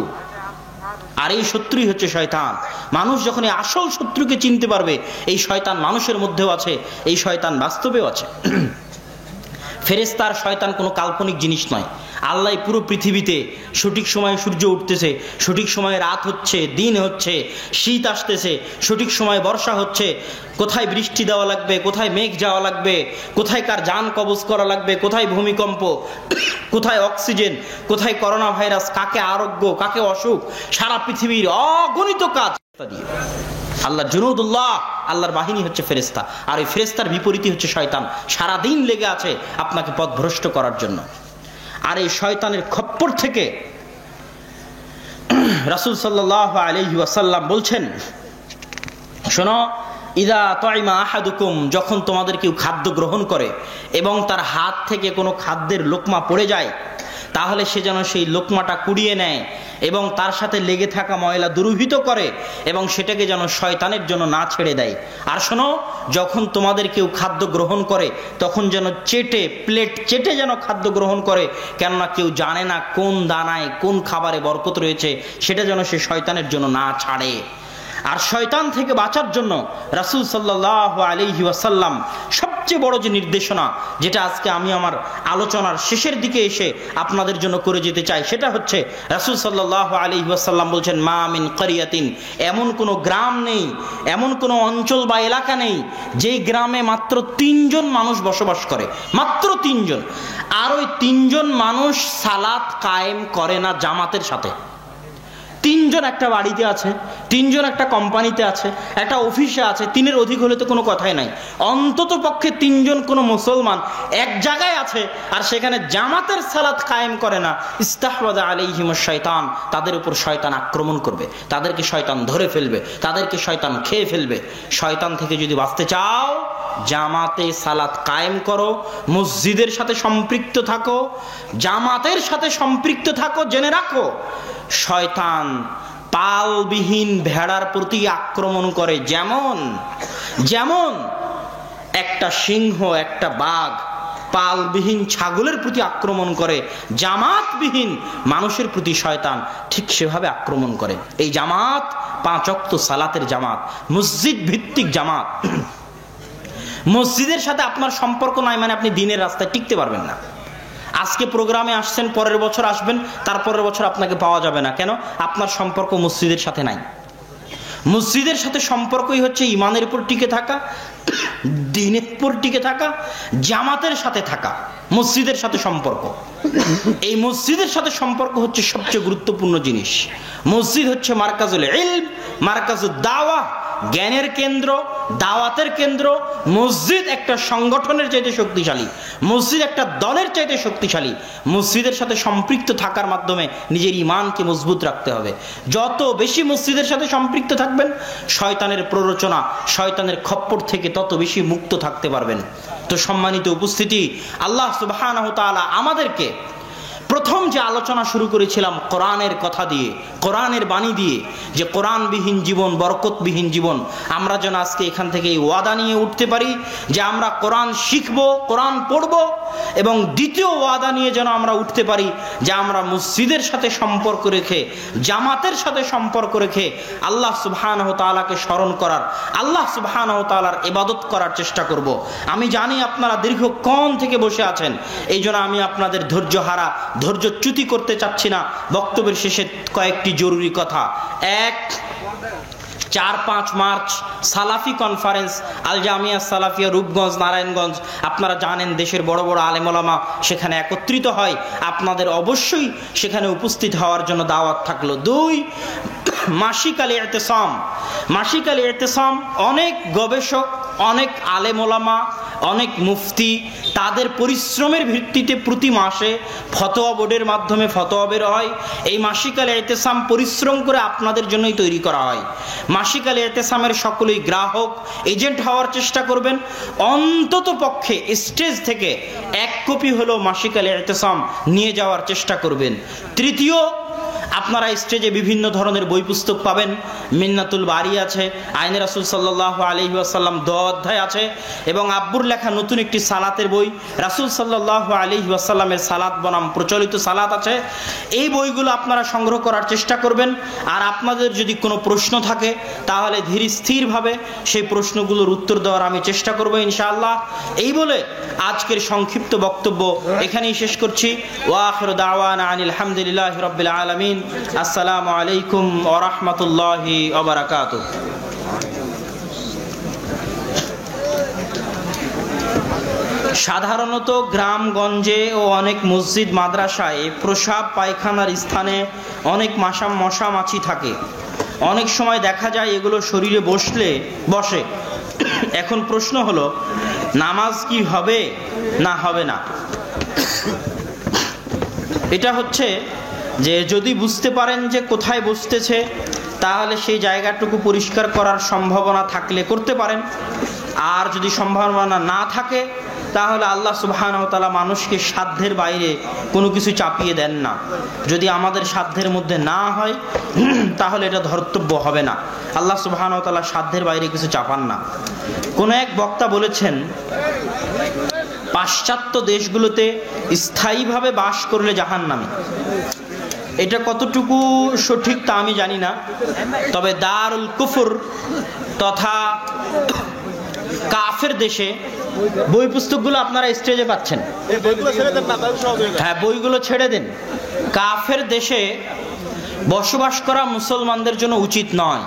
আর এই শত্রুই হচ্ছে শয়তান। মানুষ যখন এই আসল শত্রুকে চিনতে পারবে, এই শয়তান মানুষের মধ্যেও আছে, এই শয়তান বাস্তবেও আছে। ফেরেশতার শয়তান কোনো কাল্পনিক জিনিস নয়। আল্লাহ পুরো পৃথিবীতে সঠিক সময়ে সূর্য উঠতেছে, সঠিক সময়ে রাত হচ্ছে, দিন হচ্ছে, শীত আসতেছে, সঠিক সময়ে বর্ষা হচ্ছে, কোথায় বৃষ্টি দেওয়া লাগবে, কোথায় মেঘ যাওয়া লাগবে, কোথায় কার জান কবজ করা লাগবে, কোথায় ভূমিকম্প, কোথায় অক্সিজেন, কোথায় করোনা ভাইরাস, কাকে আরোগ্য, কাকে অসুখ, সারা পৃথিবীর অগণিত কাজ দিয়ে আল্লাহ জুনুদুল্লাহ, আল্লাহর বাহিনী হচ্ছে ফেরেশতা। আর এই ফেরেশতার বিপরীতই হচ্ছে শয়তান, সারাদিন লেগে আছে আপনাকে পথভ্রষ্ট করার জন্য। আর এই শয়তানের খপ্পর থেকে রাসূল সাল্লাল্লাহু আলাইহি ওয়াসাল্লাম বলছেন, শোনো, ইদা তাইমা আহাদুকুম, যখন তোমাদের কেউ খাদ্য গ্রহণ করে এবং তার হাত থেকে কোনো খাদ্যের লোকমা পড়ে যায়, তাহলে সে যেন সেই লোকমাটা কুড়িয়ে নেয় এবং তার সাথে লেগে থাকা ময়লা দূরীভূত করে এবং সেটাকে যেন শয়তানের জন্য না ছেড়ে দেয়। আর শোনো, যখন তোমাদের কেউ খাদ্য গ্রহণ করে তখন যেন প্লেট চেটে যেন খাদ্য গ্রহণ করে, কেননা কেউ জানে না কোন দানায় কোন খাবারে বরকত রয়েছে, সেটা যেন সে শয়তানের জন্য না ছাড়ে। আর শয়তান থেকে বাঁচার জন্য রাসূল সাল্লাল্লাহু আলাইহি ওয়াসাল্লাম সবচেয়ে বড় যে নির্দেশনা, যেটা আজকে আমি আমার আলোচনার শেষের দিকে এসে আপনাদের জন্য করে যেতে চাই, সেটা হচ্ছে রাসূল সাল্লাল্লাহু আলাইহি ওয়াসাল্লাম বলছেন, মা মিন ক্বরিয়াতিন, এমন কোনো গ্রাম নেই, এমন কোনো অঞ্চল বা এলাকা নেই যেই গ্রামে মাত্র 3 জন মানুষ বসবাস করে, মাত্র 3 জন। আর ওই 3 জন মানুষ সালাত কায়েম করে না জামাতের সাথে। 3 জন একটা বাড়িতে আছে, 3 জন একটা কোম্পানিতে আছে, একটা অফিসে আছে, 3-এর অধিক হলে তো কোনো কথাই নাই। অন্তত পক্ষে 3 জন কোনো মুসলমান এক জায়গায় আছে আর সেখানে জামাতের সালাত কায়েম করে না, ইস্তাহওয়াযা আলাইহিমুশ শাইতান, তাদের উপর শয়তান আক্রমণ করবে, তাদেরকে শয়তান ধরে ফেলবে, তাদেরকে শয়তান খেয়ে ফেলবে। শয়তান থেকে যদি বাঁচতে চাও, জামাতে সালাত কায়েম করো, মসজিদের সাথে সম্পৃক্ত থাকো, জামাতের সাথে সম্পৃক্ত থাকো। জেনে রাখো, শয়তান পালবিহীন ভেড়ার প্রতি আক্রমণ করে যেমন একটা সিংহ, একটা বাঘ পালবিহীন ছাগলের প্রতি আক্রমণ করে, জামাতবিহীন মানুষের প্রতি শয়তান ঠিক সেভাবে আক্রমণ করে। এই জামাত 5 ওয়াক্ত সালাতের জামাত, মসজিদ ভিত্তিক জামাত। মসজিদের সাথে আপনার সম্পর্ক নাই মানে আপনি দিনের রাস্তায় টিকতে পারবেন না। আজকে প্রোগ্রামে আসছেন, পরের বছর আসবেন, তারপরের বছর আপনাকে পাওয়া যাবে না। কেন? আপনার সম্পর্ক মসজিদের সাথে নাই। মসজিদের সাথে সম্পর্কই হচ্ছে ইমানের উপর টিকে থাকা, দ্বীনের উপর টিকে থাকা, জামাতের সাথে থাকা, মসজিদের সাথে সম্পর্ক। এই মসজিদের সাথে সম্পর্ক হচ্ছে সবচেয়ে গুরুত্বপূর্ণ জিনিস। মসজিদ হচ্ছে মারকাজুল ইলম, মারকাজুদ দাওয়া, জ্ঞানের কেন্দ্র, দাওয়াতের কেন্দ্র। মসজিদ একটা সংগঠনের চাইতে শক্তিশালী, মসজিদ একটা দলের চাইতে শক্তিশালী। মসজিদের সাথে সম্পৃক্ত থাকার মাধ্যমে নিজের ঈমানকে মজবুত রাখতে হবে। যত বেশি মসজিদের সাথে সম্পৃক্ত থাকবেন, শয়তানের প্ররোচনা, শয়তানের খপ্পর থেকে তত বেশি মুক্ত থাকতে পারবেন। তো সম্মানিত উপস্থিতি, আল্লাহ সুবহানাহু ওয়া তাআলা আমাদেরকে প্রথম যে আলোচনা শুরু করেছিলাম কোরআনের কথা দিয়ে, কোরআনের বাণী দিয়ে, যে কোরআনবিহীন জীবন বরকতবিহীন জীবন। আমরা যেন আজকে এখান থেকে এই ওয়াদা নিয়ে উঠতে পারি যে আমরা কোরআন শিখব, কোরআন পড়ব, এবং দ্বিতীয় ওয়াদা নিয়ে যেন আমরা উঠতে পারি যে আমরা মসজিদের সাথে সম্পর্ক রেখে, জামাতের সাথে সম্পর্ক রেখে আল্লাহ সুবহানাহু ওয়া তাআলাকে স্মরণ করার, আল্লাহ সুবহানাহু ওয়া তাআলার ইবাদত করার চেষ্টা করব। আমি জানি আপনারা দীর্ঘক্ষণ থেকে বসে আছেন, এই জন্য আমি আপনাদের ধৈর্যচ্যুতি করতে চাচ্ছি না। বক্তব্যের শেষে কয়েকটি জরুরি কথা। 4-5 মার্চ সালাফি কনফারেন্স, আল জামিয়া সালাফিয়া, রূপগঞ্জ, নারায়ণগঞ্জ। আপনারা জানেন দেশের বড় বড় আলেম ওলামা সেখানে একত্রিত হয়, আপনাদের অবশ্যই সেখানে উপস্থিত হওয়ার জন্য দাওয়াত থাকলো। 2, মাসিক আল ইতিসাম। মাসিক আল ইতিসাম, অনেক গবেষক, অনেক আলেম ওলামা, অনেক মুফতি, তাদের পরিশ্রমের ভিত্তিতে প্রতি মাসে ফতোয়া বোর্ডের মাধ্যমে ফতোয়া বের হয়। এই মাসিক আল ইতিসাম পরিশ্রম করে আপনাদের জন্যই তৈরি করা হয়। মাসিক আল ইতিসামের সকলেই গ্রাহক, এজেন্ট হওয়ার চেষ্টা করবেন। অন্তত পক্ষে স্টেজ থেকে 1 কপি হলেও মাসিক আল ইতিসাম নিয়ে যাওয়ার চেষ্টা করবেন। 3, আপনারা স্টেজে বিভিন্ন ধরনের বই পুস্তক পাবেন। মিন্নাতুল বারি আছে, আইনে রাসূল সাল্লাল্লাহু আলাইহি ওয়াসাল্লাম 10 অধ্যায় আছে, এবং আব্বুর লেখা নতুন একটি সালাতের বই, রাসূল সাল্লাল্লাহু আলাইহি ওয়াসাল্লামের সালাত বনাম প্রচলিত সালাত আছে। এই বইগুলো আপনারা সংগ্রহ করার চেষ্টা করবেন। আর আপনাদের যদি কোনো প্রশ্ন থাকে তাহলে ধীর স্থিরভাবে সেই প্রশ্নগুলোর উত্তর দেওয়ার আমি চেষ্টা করব ইনশাআল্লাহ। এই বলে আজকের সংক্ষিপ্ত বক্তব্য এখানেই শেষ করছি। ওয়া আখিরু দাওয়ানা আনিল হামদুলিল্লাহি রাব্বিল আলামিন। আসসালামু আলাইকুম ওয়া রাহমাতুল্লাহি ওয়া বারাকাতুহু। সাধারণত গ্রামগঞ্জে ও অনেক মসজিদ মাদ্রাসায় প্রসাব পায়খানার স্থানে অনেক মশা মাছি থাকে। অনেক সময় দেখা যায় এগুলো শরীরে বসে। এখন প্রশ্ন হলো, নামাজ কি হবে না হবে না? এটা হচ্ছে যে যদি বুঝতে পারেন যে কোথায় বসতেছে, তাহলে সেই জায়গাটুকু পরিষ্কার করার সম্ভাবনা থাকলে করতে পারেন। আর যদি সম্ভাবনা না থাকে তাহলে আল্লাহ সুবহানাহু ওয়া তাআলা মানুষকে সাধ্যের বাইরে কোনো কিছু চাপিয়ে দেন না। যদি আমাদের সাধ্যের মধ্যে না হয় তাহলে এটা ধর্তব্য হবে না। আল্লাহ সুবহানাহু ওয়া তাআলা সাধ্যের বাইরে কিছু চাপান না। কোন এক বক্তা বলেছেন, পাশ্চাত্য দেশগুলোতে স্থায়ীভাবে বাস করলে জাহান্নামী। এটা কতটুকু সঠিক তা আমি জানি না, তবে দারুল কুফর তথা কাফের দেশে বই পুস্তকগুলো আপনারা স্টেজে পাচ্ছেন, হ্যাঁ বইগুলো ছেড়ে দেন। কাফের দেশে বসবাস করা মুসলমানদের জন্য উচিত নয়।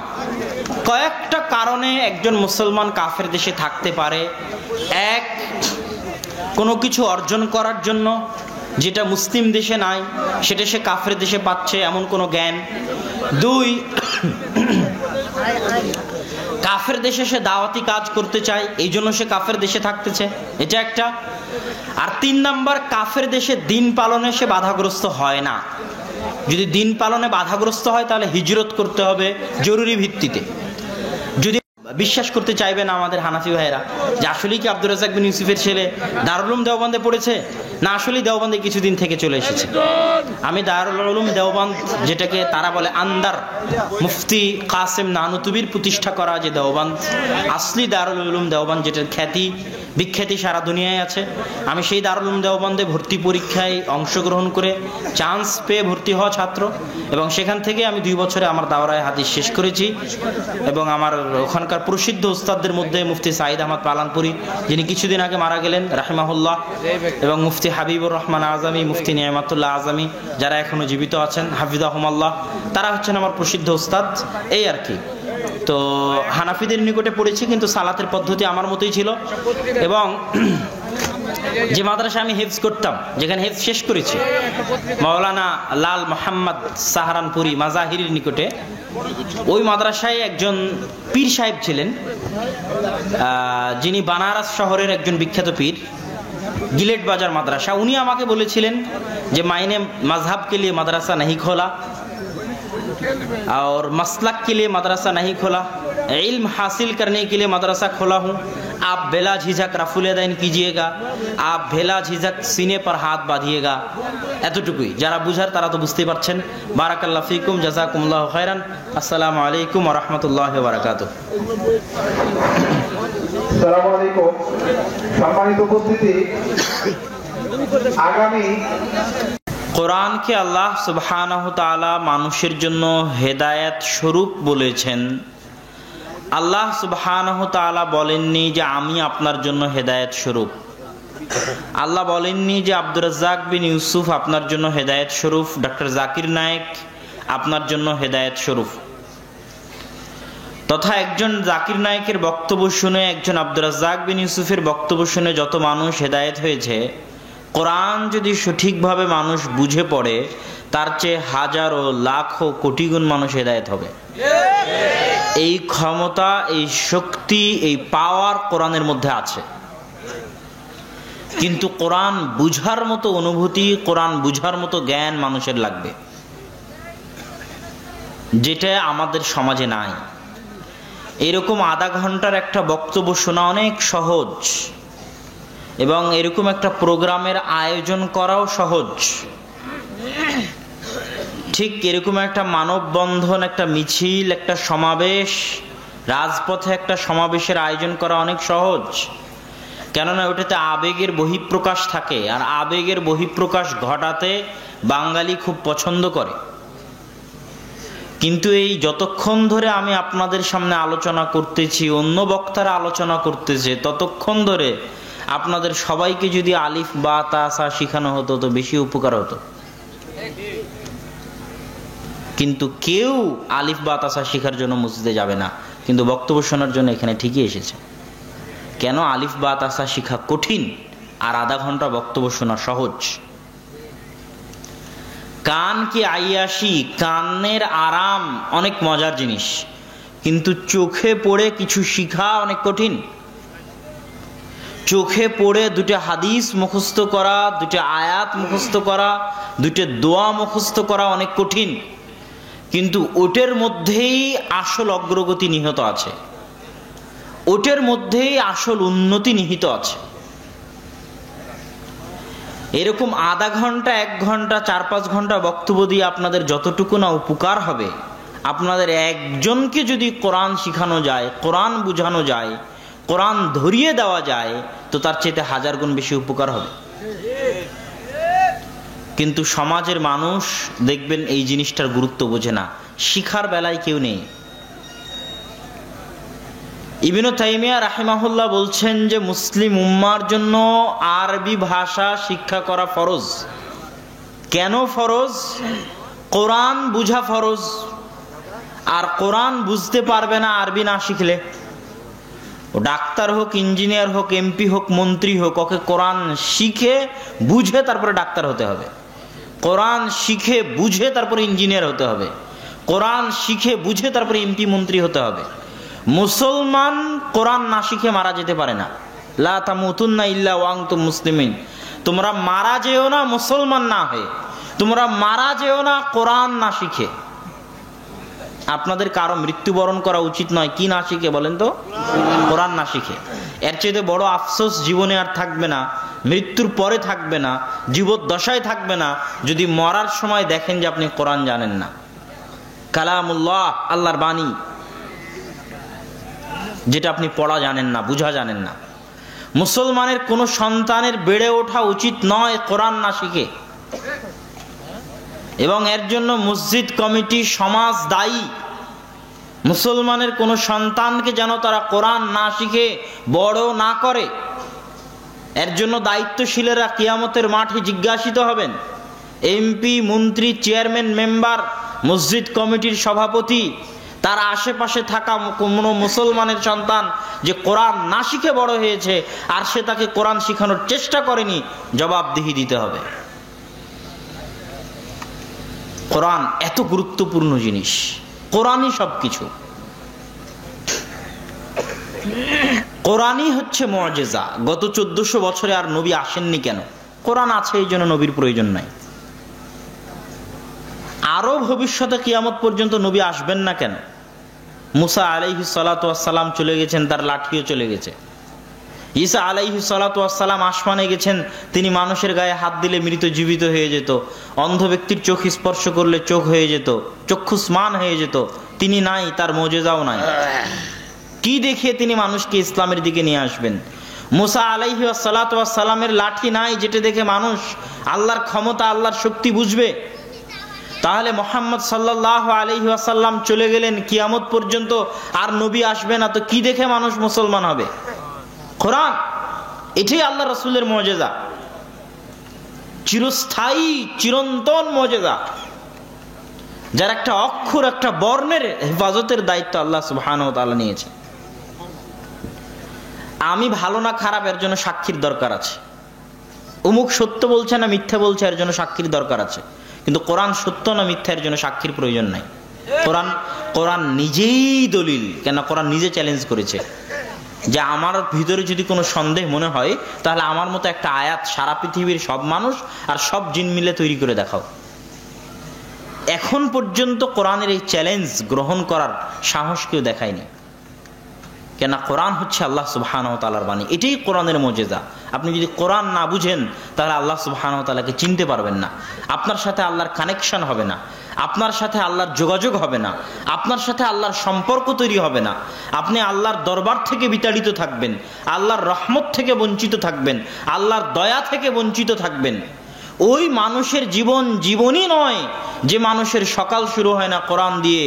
কয়েকটা কারণে একজন মুসলমান কাফের দেশে থাকতে পারে। এক, কোনো কিছু অর্জন করার জন্য যেটা মুসলিম দেশে নাই সেটা সে কাফের দেশে পাচ্ছে, এমন কোনো জ্ঞান। দুই, কাফের দেশে সে দাওয়াতি কাজ করতে চায়, এই জন্য সে কাফের দেশে থাকতেছে, এটা একটা। আর তিন নাম্বার, কাফের দেশে দিন পালনে সে বাধাগ্রস্ত হয় না। যদি দিন পালনে বাধাগ্রস্ত হয় তাহলে হিজরত করতে হবে জরুরি ভিত্তিতে। যদি বিশ্বাস করতে চাইবে না আমাদের হানাফি ভাইয়েরা যে আসলেই কি আব্দুর রাজ্জাক বিন ইউসুফের ছেলে দারুল উলুম দেওবন্দে পড়েছে, না আসলেই দেওবন্দে কিছুদিন থেকে চলে এসেছে। আমি দারুল উলুম দেওবন্দ, যেটাকে তারা বলে আন্দার, মুফতি কাসেম নানুতুবির প্রতিষ্ঠা করা যে দেওবন্দ, আসলি দারুল উলুম দেওবন্দ যেটার খ্যাতি বিখ্যাতি সারা দুনিয়ায় আছে, আমি সেই দারুল উলুম দেওবন্দে ভর্তি পরীক্ষায় অংশগ্রহণ করে চান্স পেয়ে ভর্তি হওয়া ছাত্র, এবং সেখান থেকে আমি 2 বছরে আমার দাওরায়ে হাদিস শেষ করেছি। এবং আমার ওখানকার প্রসিদ্ধ উস্তাদদের মধ্যে মুফতি সাঈদ আহমদ পালানপুরি, যিনি কিছুদিন আগে মারা গেলেন রাহিমাহুল্লাহ, এবং মুফতি হাবিবুর রহমান আজমি, মুফতি নিয়ামাতুল্লাহ আজমি, যারা এখনো জীবিত আছেন হাফিজাহুমাল্লাহ, তারা হচ্ছেন আমার প্রসিদ্ধ উস্তাদ। এই আর কি। তো হানাফিদের নিকটে পড়েছি, কিন্তু সালাতের পদ্ধতি আমার মতোই ছিল। এবং যে মাদ্রাসা আমি হেফজ করতাম, যেখানে হেফজ শেষ করেছি, মাওলানা লাল মোহাম্মদ সাহারানপুরি মাজাহিরির নিকটে, ওই মাদ্রাসায় একজন পীর সাহেব ছিলেন, যিনি বানারস শহরের একজন বিখ্যাত পীর, গিলেট বাজার মাদ্রাসা। উনি আমাকে বলেছিলেন যে मायने मजहब के लिए मदरसा नहीं खोला और मसलक के लिए मदरसा नहीं खोला, इल्म हासिल करने के लिए मदरसा खोला हूँ। आप बेला झिझक रफुल यदैन कीजिएगा, आप बेला झिझक सीने पर हाथ बांधिएगा। এতটুকুই। যারা বুঝার তারা তো বুঝতেই পারছেন। বারাকাল্লাহু ফিকুম, জাযাকুমুল্লাহু খায়রান। আসসালামু আলাইকুম ওয়া রাহমাতুল্লাহি ওয়া বারাকাতুহু। আসসালামু আলাইকুম। সম্মানিত উপস্থিতি, আগামী কোরআনকে আল্লাহ সুবহানাহু তাআলা মানুষের জন্য হেদায়েত স্বরূপ বলেছেন। আল্লাহ সুবহানাহু তাআলা বলেননি যে আমি আপনার জন্য হেদায়েত স্বরূপ। আল্লাহ বলেননি যে আব্দুর রাজ্জাক বিন ইউসুফ আপনার জন্য হেদায়েত স্বরূপ, ডক্টর জাকির নায়েক আপনার জন্য হেদায়েত স্বরূপ। তথা একজন জাকির নায়েকের বক্তব্য শুনে, একজন আব্দুর রাজ্জাক বিন ইউসুফের বক্তব্য শুনে যত মানুষ হেদায়েত হয়েছে, কোরআন যদি সঠিকভাবে মানুষ বুঝে পড়ে, তার চেয়ে হাজারো লাখো কোটি গুণ মানুষ হেদায়েত হবে। এই ক্ষমতা, এই শক্তি, এই পাওয়ার কোরআনের মধ্যে আছে। কিন্তু কোরআন বুঝার মতো অনুভূতি, কোরআন বুঝার মতো জ্ঞান মানুষের লাগবে, যেটা আমাদের সমাজে নাই। এরকম আধা ঘন্টার একটা বক্তব্য শোনা অনেক সহজ, এবং এরকম একটা প্রোগ্রামের আয়োজন করাও সহজ। ঠিক এরকম একটা মানববন্ধন, একটা মিছিল, একটা সমাবেশ, রাজপথে একটা সমাবেশের আয়োজন করা অনেক সহজ। কেননা ওটাতে আবেগের বহিঃপ্রকাশ থাকে, আর আবেগের বহিঃপ্রকাশ ঘটাতে বাঙালি খুব পছন্দ করে। কিন্তু এই যতক্ষণ ধরে আমি আপনাদের সামনে আলোচনা করতেছি, অন্য বক্তারা আলোচনা করতেছে, ততক্ষণ ধরে আপনাদের সবাইকে যদি আলিফ বা তা সা শেখানো হতো তো বেশি উপকার হতো। কিন্তু কেউ আলিফ বা তা সা শেখার জন্য মসজিদে যাবে না, কিন্তু বক্তব্য শোনার জন্য এখানে ঠিকই এসেছে। কেন? আলিফ বা তা সা শেখা কঠিন, আর আধা ঘন্টা বক্তব্য শোনা সহজ। কান কি আইয়াসি, কানের আরাম অনেক মজার জিনিস, কিন্তু চোখে পড়ে কিছু শিখা অনেক কঠিন। চোখে পড়ে দুটো হাদিস মুখস্থ করা, দুটো আয়াত মুখস্থ করা, দুটো দোয়া মুখস্থ করা অনেক কঠিন। কিন্তু ওটের মধ্যেই আসল অগ্রগতি নিহিত আছে, ওটের মধ্যেই আসল উন্নতি নিহিত আছে। এরকম আধা ঘন্টা 1 ঘন্টা 4-5 ঘন্টা বক্তব্য দিয়ে আপনাদের যতটুকু না উপকার হবে, আপনাদের একজনকে যদি কোরআন শিখানো যায়, কোরআন বুঝানো যায়, কোরআন ধরিয়ে দেওয়া যায়, তো তার চেয়ে 1000 গুণ বেশি উপকার হবে। কিন্তু সমাজের মানুষ দেখবেন এই জিনিসটার গুরুত্ব বোঝে না, শিখার বেলায় কেউ নেই। ইবনে তাইমিয়া রাহিমাহুল্লাহ বলছেন যে মুসলিম উম্মার জন্য আরবি ভাষা শিক্ষা করা ফরজ। কেন ফরজ? কোরআন বুঝা ফরজ। আর কোরআন বুঝতে পারবে না আরবি না শিখলে। ও ডাক্তার হোক, ইঞ্জিনিয়ার হোক, এমপি হোক, মন্ত্রী হোক, ওকে কোরআন শিখে বুঝে তারপরে ডাক্তার হতে হবে। কোরআন শিখে বুঝে তারপরে ইঞ্জিনিয়ার হতে হবে। কোরআন শিখে বুঝে তারপরে এমপি মন্ত্রী হতে হবে। মুসলমান কোরআন না শিখে মারা যেতে পারে না। লা তামুতুন্না ইল্লা ওয়া আনতুম মুসলিমিন। তোমরা মারা যেও না মুসলমান না হয়ে, তোমরা মারা যেও না কোরআন না শিখে। আপনাদের কারো মৃত্যুবরণ করা উচিত নয় কি না শিখে বলেন তো? কোরআন না শিখে। এর চেয়ে বড় আফসোস জীবনে আর থাকবে না, মৃত্যুর পরে থাকবে না, জীবদ্দশায় থাকবে না, যদি মরার সময় দেখেন যে আপনি কোরআন জানেন না। কালামুল্লাহ, আল্লাহর বাণী, যেটা আপনি পড়া জানেন না, বুঝা জানেন না। মুসলমানের কোন সন্তানের বেড়ে ওঠা উচিত নয় কোরআন না শিখে। এবং এর জন্য মসজিদ কমিটি, সমাজ দায়ী। মুসলমানের কোন সন্তানকে যেন তারা কোরআন না শিখে বড় না করে। এর জন্য দায়িত্বশীলেরা কিয়ামতের মাঠে জিজ্ঞাসিত হবেন। এমপি, মন্ত্রী, চেয়ারম্যান, মেম্বার, মসজিদ কমিটির সভাপতি, তার আশেপাশে থাকা কোনো মুসলমানের সন্তান যে কোরআন না শিখে বড় হয়েছে আর সে তাকে কোরআন শিখানোর চেষ্টা করেনি, জবাবদিহি দিতে হবে। কোরআন এত গুরুত্বপূর্ণ জিনিস, কোরআনই সবকিছু। কোরআনই হচ্ছে মুআজিজা। গত 1400 বছরে আর নবী আসেননি কেন? কোরআন আছে, এই জন্য নবীর প্রয়োজন নাই। আরো ভবিষ্যতে কিয়ামত পর্যন্ত নবী আসবেন না কেন? মুসা আলাইহিস সালাতু ওয়াস সালাম চলে গেছেন, তার লাঠিও চলে গেছে। ঈসা আলাইহিস সালাতু ওয়াস সালাম আসমানে গেছেন, তিনি মানুষের গায়ে হাত দিলে মৃত জীবিত হয়ে যেত, অন্ধ ব্যক্তির চোখ স্পর্শ করলে চোখ হয়ে যেত, চক্ষুস্মান হয়ে যেত। তিনি নাই, তার মুজিজাও নাই। কি দেখিয়ে তিনি মানুষকে ইসলামের দিকে নিয়ে আসবেন? মুসা আলাইহিস সালাতু ওয়াস সালামের লাঠি নাই, যেটা দেখে মানুষ আল্লাহর ক্ষমতা, আল্লাহর শক্তি বুঝবে। তাহলে মুহাম্মদ সাল্লাল্লাহু আলাইহি ওয়াসাল্লাম চলে গেলেন, কিয়ামত পর্যন্ত আর নবী আসবে না, তো কি দেখে মানুষ মুসলমান হবে? কোরআন। এটাই আল্লাহ রাসূলের মুজিজা, চিরস্থায়ী চিরন্তন মুজিজা, যার একটা অক্ষর, একটা বর্ণের হেফাজতের দায়িত্ব আল্লাহ সুবহানাহু ওয়া তাআলা নিয়েছে। আমি ভালো না খারাপ এর জন্য সাক্ষীর দরকার আছে। অমুক সত্য বলছে না মিথ্যা বলছে এর জন্য সাক্ষীর দরকার আছে। কিন্তু কোরআন সত্য না মিথ্যার জন্য সাক্ষীর প্রয়োজন নাই। কোরআন নিজেই দলিল। কেন? কোরআন নিজে চ্যালেঞ্জ করেছে যে আমার ভিতরে যদি কোনো সন্দেহ মনে হয়, তাহলে আমার মতো একটা আয়াত সারা পৃথিবীর সব মানুষ আর সব জিন মিলে তৈরি করে দেখাও। এখন পর্যন্ত কোরআনের এই চ্যালেঞ্জ গ্রহণ করার সাহস কেউ দেখায়নি। কেন? কোরআন হচ্ছে আল্লাহ সুবহানাহু ওয়া তাআলার বাণী। এটাই কোরআনের মুজিজা। আপনি যদি কোরআন না বুঝেন, তাহলে আল্লাহ সুবহানাহু ওয়া তাআলাকে চিনতে পারবেন না। আপনার সাথে আল্লাহর কানেকশন হবে না, আপনার সাথে আল্লাহর যোগাযোগ হবে না, আপনার সাথে আল্লাহর সম্পর্ক তৈরি হবে না। আপনি আল্লাহর দরবার থেকে বিতাড়িত থাকবেন, আল্লাহর রহমত থেকে বঞ্চিত থাকবেন, আল্লাহর দয়া থেকে বঞ্চিত থাকবেন। ওই মানুষের জীবন জীবনই নয় যে মানুষের সকাল শুরু হয় না কোরআন দিয়ে,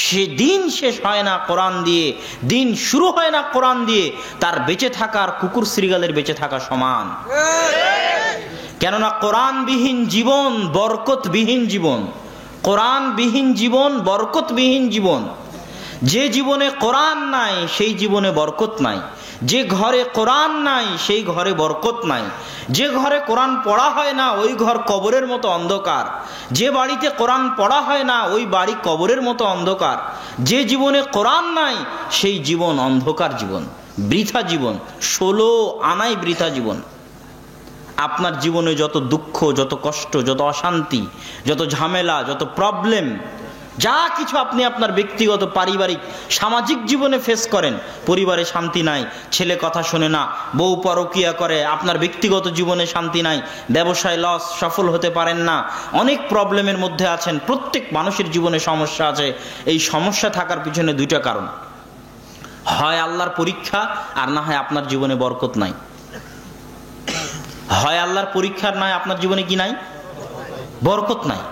সে দিন শেষ হয় না কোরআন দিয়ে, দিন শুরু হয় না কোরআন দিয়ে। তার বেঁচে থাকার কুকুর শ্রীগালের বেঁচে থাকা সমান। কেননা কোরআনবিহীন জীবন বরকতবিহীন জীবন, কোরআনবিহীন জীবন বরকতবিহীন জীবন। যে জীবনে কোরআন নাই সেই জীবনে বরকত নাই। যে ঘরে কোরআন নাই সেই ঘরে বরকত নাই। যে ঘরে কোরআন পড়া হয় না ওই ঘর কবরের মতো অন্ধকার। যে বাড়িতে কোরআন পড়া হয় না ওই বাড়ি কবরের মতো অন্ধকার। যে জীবনে কোরআন নাই সেই জীবন অন্ধকার জীবন, বৃথা জীবন, 16 আনাই বৃথা জীবন। আপনার জীবনে যত দুঃখ, যত কষ্ট, যত অশান্তি, যত ঝামেলা, যত প্রবলেম, যা কিছু আপনি আপনার ব্যক্তিগত, পারিবারিক, সামাজিক জীবনে ফেস করেন, পরিবারে শান্তি নাই, ছেলে কথা শোনে না, বউ পরকিয়া করে, আপনার ব্যক্তিগত জীবনে শান্তি নাই, ব্যবসায় লস, সফল হতে পারেন না, অনেক প্রবলেমের মধ্যে আছেন। প্রত্যেক মানুষের জীবনে সমস্যা আছে। এই সমস্যা থাকার পিছনে দুইটা কারণ, হয় আল্লাহর পরীক্ষা, আর না হয় আপনার জীবনে বরকত নাই। হয় আল্লাহর পরীক্ষার, নয় আপনার জীবনে কি নাই, বরকত নাই।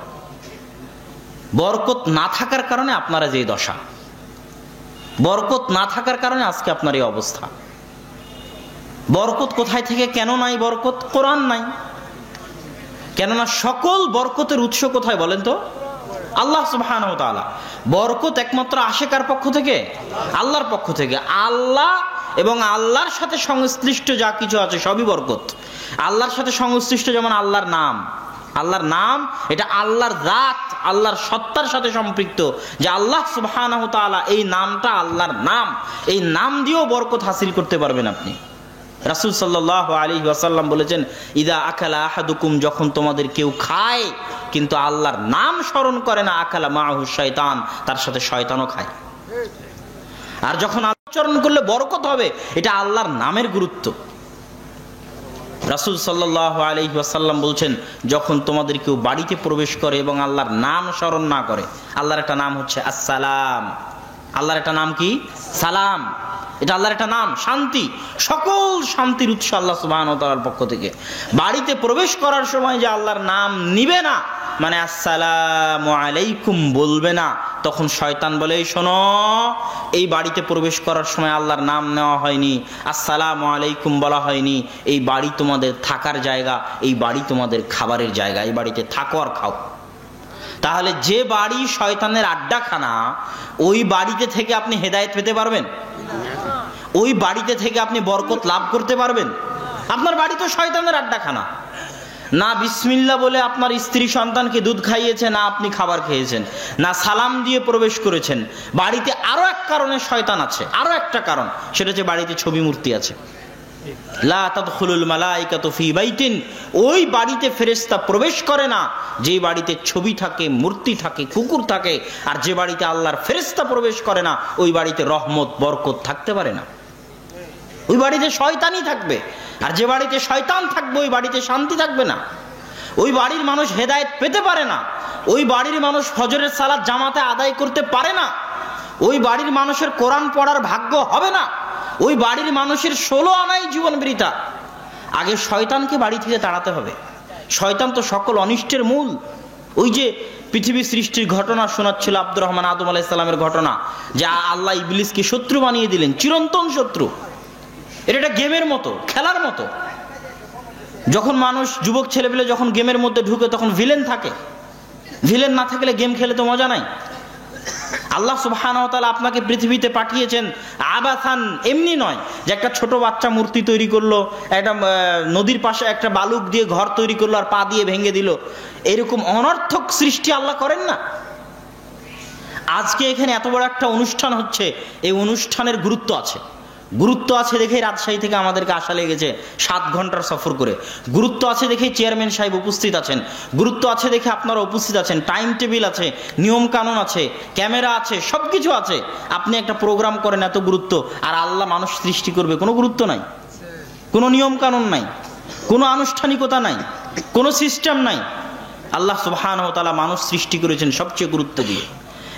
বরকত না থাকার কারণে আপনারা যে দশা, বরকত না থাকার কারণে আজকে আপনার এই অবস্থা। বরকত কোথায় থেকে, কেন নাই বরকত? কোরআন নাই। কেননা সকল বরকতের উৎস কোথায় বলেন তো? আল্লাহ সুবহানাহু ওয়া তাআলা। বরকত একমাত্র আসে কার পক্ষ থেকে? আল্লাহর পক্ষ থেকে। আল্লাহ এবং আল্লাহর সাথে সংশ্লিষ্ট যা কিছু আছে সবই বরকত। আল্লাহর সাথে সংশ্লিষ্ট যেমন আল্লাহর নাম, আল্লাহর নাম এটা আল্লাহর জাত, আল্লাহর সত্তার সাথে সম্পৃক্ত, যে আল্লাহ সুবহানাহু ওয়া তাআলা, এই নামটা আল্লাহর নাম, এই নাম দিয়েও বরকত হাসিল করতে পারবেন আপনি। রাসূল সাল্লাল্লাহু আলাইহি ওয়াসাল্লাম বলেছেন, ইদা আকালা আহাদুকুম, যখন তোমাদের কেউ খায় কিন্তু আল্লাহর নাম স্মরণ করে না, আকালা মাহু শয়তান, তার সাথে শয়তানও খায়। আর যখন আচরণ করলে বরকত হবে, এটা আল্লাহর নামের গুরুত্ব। রাসূল সাল্লাল্লাহু আলাইহি ওয়াসাল্লাম বলছেন, যখন তোমাদের কেউ বাড়িতে প্রবেশ করে এবং আল্লাহর নাম স্মরণ না করে, আল্লাহর একটা নাম হচ্ছে আসসালাম, আল্লাহর একটা নাম কি? সালাম। এটা আল্লাহর একটা নাম, শান্তি, সকল শান্তির উৎস আল্লাহ সুবহানাহু ওয়া তাআলার পক্ষ থেকে। বাড়িতে প্রবেশ করার সময় যে আল্লাহর নাম নিবে না, মানে আসসালামু আলাইকুম বলবে না, তখন শয়তান বলে, এই শোনো, এই বাড়িতে প্রবেশ করার সময় আল্লাহর নাম নেওয়া হয়নি, আসসালামু আলাইকুম বলা হয়নি, এই বাড়ি তোমাদের থাকার জায়গা, এই বাড়ি তোমাদের খাবারের জায়গা, এই বাড়িতে থাকো আর খাও। তাহলে যে বাড়ি শয়তানের আড্ডাখানা, ওই বাড়িতে থেকে আপনি হেদায়েত পেতে পারবেন? ওই বাড়িতে থেকে আপনি বরকত লাভ করতে পারবেন? আপনার বাড়ি তো শয়তানের আড্ডাখানা। না বিসমিল্লাহ বলে আপনার স্ত্রী সন্তানকে দুধ খাইয়েছে, না আপনি খাবার খেয়েছেন, না সালাম দিয়ে প্রবেশ করেছেন। বাড়িতে আরো এক কারণে শয়তান আছে, আরো একটা কারণ, সেটা হচ্ছে বাড়িতে ছবি মূর্তি আছে। লা তাদখুলুল মালাইকাতু ফি বাইতিন, ওই বাড়িতে ফেরেশতা প্রবেশ করে না যে বাড়িতে ছবি থাকে, মূর্তি থাকে, কুকুর থাকে। আর যে বাড়িতে আল্লাহর ফেরেশতা প্রবেশ করে না, ওই বাড়িতে রহমত, বরকত থাকতে পারে না। ওই বাড়িতে শয়তানই থাকবে। আর যে বাড়িতে শয়তান থাকবে, ওই বাড়িতে শান্তি থাকবে না। ওই বাড়ির মানুষ হেদায়েত পেতে পারে না। ওই বাড়ির মানুষ ফজরের সালাত জামাতে আদায় করতে পারে না। ওই বাড়ির মানুষের কোরআন পড়ার ভাগ্য হবে না। ওই বাড়ির মানুষের 16 আনাই জীবন বৃথা। আগে শয়তানকে বাড়ি থেকে তাড়াতে হবে। শয়তান তো সকল অনিষ্টের মূল। ওই যে পৃথিবী সৃষ্টির ঘটনা শোনাচ্ছিল আব্দুর রহমান আদম আলাইহিস সালামের ঘটনা, যা আল্লাহ ইবলিসকে শত্রু বানিয়ে দিলেন, চিরন্তন শত্রু। এটা একটা গেমের মতো, খেলার মতো। যখন মানুষ, যুবক ছেলেপেলে যখন গেমের মধ্যে ঢুকে, তখন ভিলেন থাকে। ভিলেন না থাকলে গেম খেলে তো মজা নাই। আল্লাহ সুবহানাহু ওয়া তাআলা আপনাকে পৃথিবীতে পাঠিয়েছেন আবাসান, এমনি নয় যে একটা ছোট বাচ্চা মূর্তি তৈরি করলো, একটা নদীর পাশে একটা বালুক দিয়ে ঘর তৈরি করলো আর পা দিয়ে ভেঙে দিল। এরকম অনর্থক সৃষ্টি আল্লাহ করেন না। আজকে এখানে এত বড় একটা অনুষ্ঠান হচ্ছে, এই অনুষ্ঠানের গুরুত্ব আছে। গুরুত্ব আছে দেখেই রাজশাহী থেকে আমাদেরকে আসা লেগেছে 7 ঘন্টার সফর করে। গুরুত্ব আছে দেখেই চেয়ারম্যান সাহেব উপস্থিত আছেন। গুরুত্ব আছে দেখে আপনারা উপস্থিত আছেন। টাইম টেবিল আছে, নিয়ম কানুন আছে, ক্যামেরা আছে, সবকিছু আছে। আপনি একটা প্রোগ্রাম করেন, এত গুরুত্ব। আর আল্লাহ মানুষ সৃষ্টি করবে, কোনো গুরুত্ব নাই, কোনো নিয়ম কানুন নাই, কোনো আনুষ্ঠানিকতা নাই, কোনো সিস্টেম নাই। আল্লাহ সুবহানাহু ওয়া তাআলা মানুষ সৃষ্টি করেছেন সবচেয়ে গুরুত্ব দিয়ে,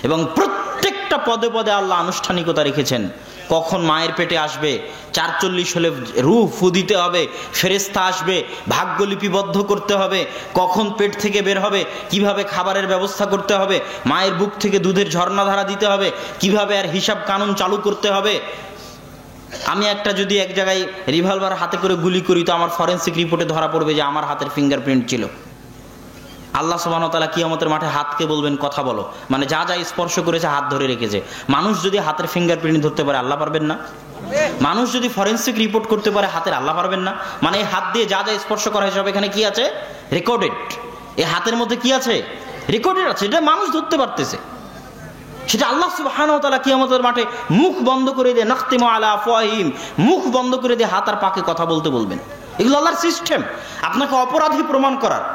এবং প্রত্যেকটা পদে পদে আল্লাহ আনুষ্ঠানিকতা রেখেছেন। কখন মায়ের পেটে আসবে, ৪৪ হলে রূহ ফু দিতে হবে, ফেরেশতা আসবে, ভাগ্য লিপিবদ্ধ করতে হবে, কখন পেট থেকে বের হবে, কিভাবে খাবারের ব্যবস্থা করতে হবে, মায়ের বুক থেকে দুধের ঝর্ণাধারা দিতে হবে, কিভাবে আর হিসাব কানুন চালু করতে হবে। আমি একটা যদি এক জায়গায় রিভলভার হাতে করে গুলি করি, তো আমার ফরেনসিক রিপোর্টে ধরা পড়বে যে আমার হাতের ফিঙ্গারপ্রিন্ট ছিল। আল্লাহ সুবহানাহু ওয়া তাআলা কিয়ামতের মাঠে হাতকে বলবেন কথা বলো, মানে যা যা স্পর্শ করেছে হাত ধরে রেখেছে। মানুষ যদি হাতের ফিঙ্গারপ্রিন্ট ধরতে পারে, আল্লাহ পারবেন না? মানুষ যদি ফরেনসিক রিপোর্ট করতে পারে হাতের, আল্লাহ পারবেন না? মানে এই হাত দিয়ে যা যা স্পর্শ করা হয়েছে সব এখানে কি আছে? রেকর্ডেড। এই হাতের মধ্যে কি আছে? রেকর্ডেড আছে। এটা মানুষ ধরতে পারতেছে, সেটা আল্লাহ সুবহানাহু ওয়া তাআলা কিয়ামতের মাঠে মুখ বন্ধ করে দিয়ে, নাখতিমু আলা আফওয়াহিম, মুখ বন্ধ করে দিয়ে হাত আর পাকে কথা বলতে বলবেন। এগুলো আল্লাহর সিস্টেম, আপনাকে অপরাধী প্রমাণ করার।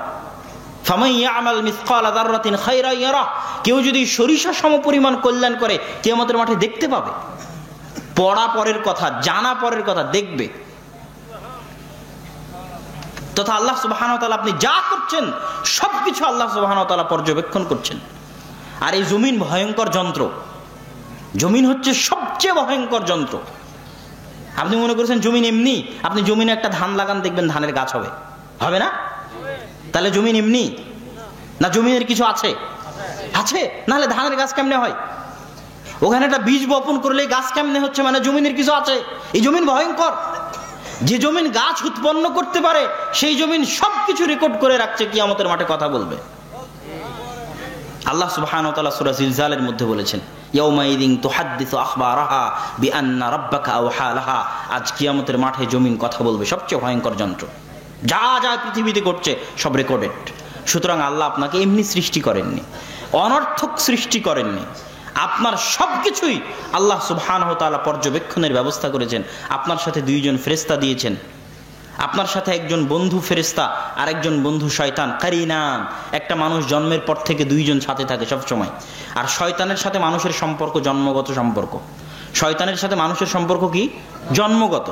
ফামান ইয়ামাল মিসকালা যাররাতিন খায়রান ইয়ারা, কেউ যদি সরিষা সমপরিমাণ কল্যাণ করে কিয়ামতের মাঠে দেখতে পাবে। পড়া পরের কথা, জানা পরের কথা, দেখবে। তথা আল্লাহ সুবহানাহু ওয়া তাআলা আপনি যা করছেন সবকিছু আল্লাহ সুবহানাহু ওয়া তাআলা পর্যবেক্ষণ করছেন। আর এই জমিন ভয়ঙ্কর যন্ত্র, জমিন হচ্ছে সবচেয়ে ভয়ঙ্কর যন্ত্র। আপনি মনে করছেন জমিন এমনি, আপনি জমিনে একটা ধান লাগান, দেখবেন ধানের গাছ হবে, হবে না? তাহলে জমিন এমনি না? জমিনের কিছু আছে? আছে, নাহলে ধানের গাছ কেমনে হয়? ওখানে একটা বীজ বপন করলে গাছ কেমনে হচ্ছে? মানে জমিনের কিছু আছে। এই জমিন ভয়ঙ্কর। যে জমিন গাছ উৎপন্ন করতে পারে সেই জমিন সবকিছু রেকর্ড করে রাখছে, কিয়ামতের মাঠে কথা বলবে। আল্লাহ সুবহানাহু ওয়া তাআলা সূরা জিলজালের মধ্যে বলেছেন, ইয়াউমাইযিন তুহাদ্দিসু আখবারাহা বিআন্না রাব্বাকা আওহা লাহা। আজ কিয়ামতের মাঠে জমিন কথা বলবে, সবচেয়ে ভয়ঙ্কর যন্ত্র। যা যা পৃথিবীতে ঘটছে সব রেকর্ডেড। সুতরাং আল্লাহ আপনাকে এমনি সৃষ্টি করেননি, অনর্থক সৃষ্টি করেননি। আপনার সবকিছুই আল্লাহ সুবহানাহু ওয়া তাআলা পর্যবেক্ষণের ব্যবস্থা করেছেন। আপনার সাথে দুইজন ফেরেশতা দিয়েছেন। আপনার সাথে একজন বন্ধু ফেরেশতা আর একজন বন্ধু শয়তান, কারিনান। একটা মানুষ জন্মের পর থেকে দুইজন সাথে থাকে সব সময়। আর শয়তানের সাথে মানুষের সম্পর্ক জন্মগত সম্পর্ক। শয়তানের সাথে মানুষের সম্পর্ক কি? জন্মগত।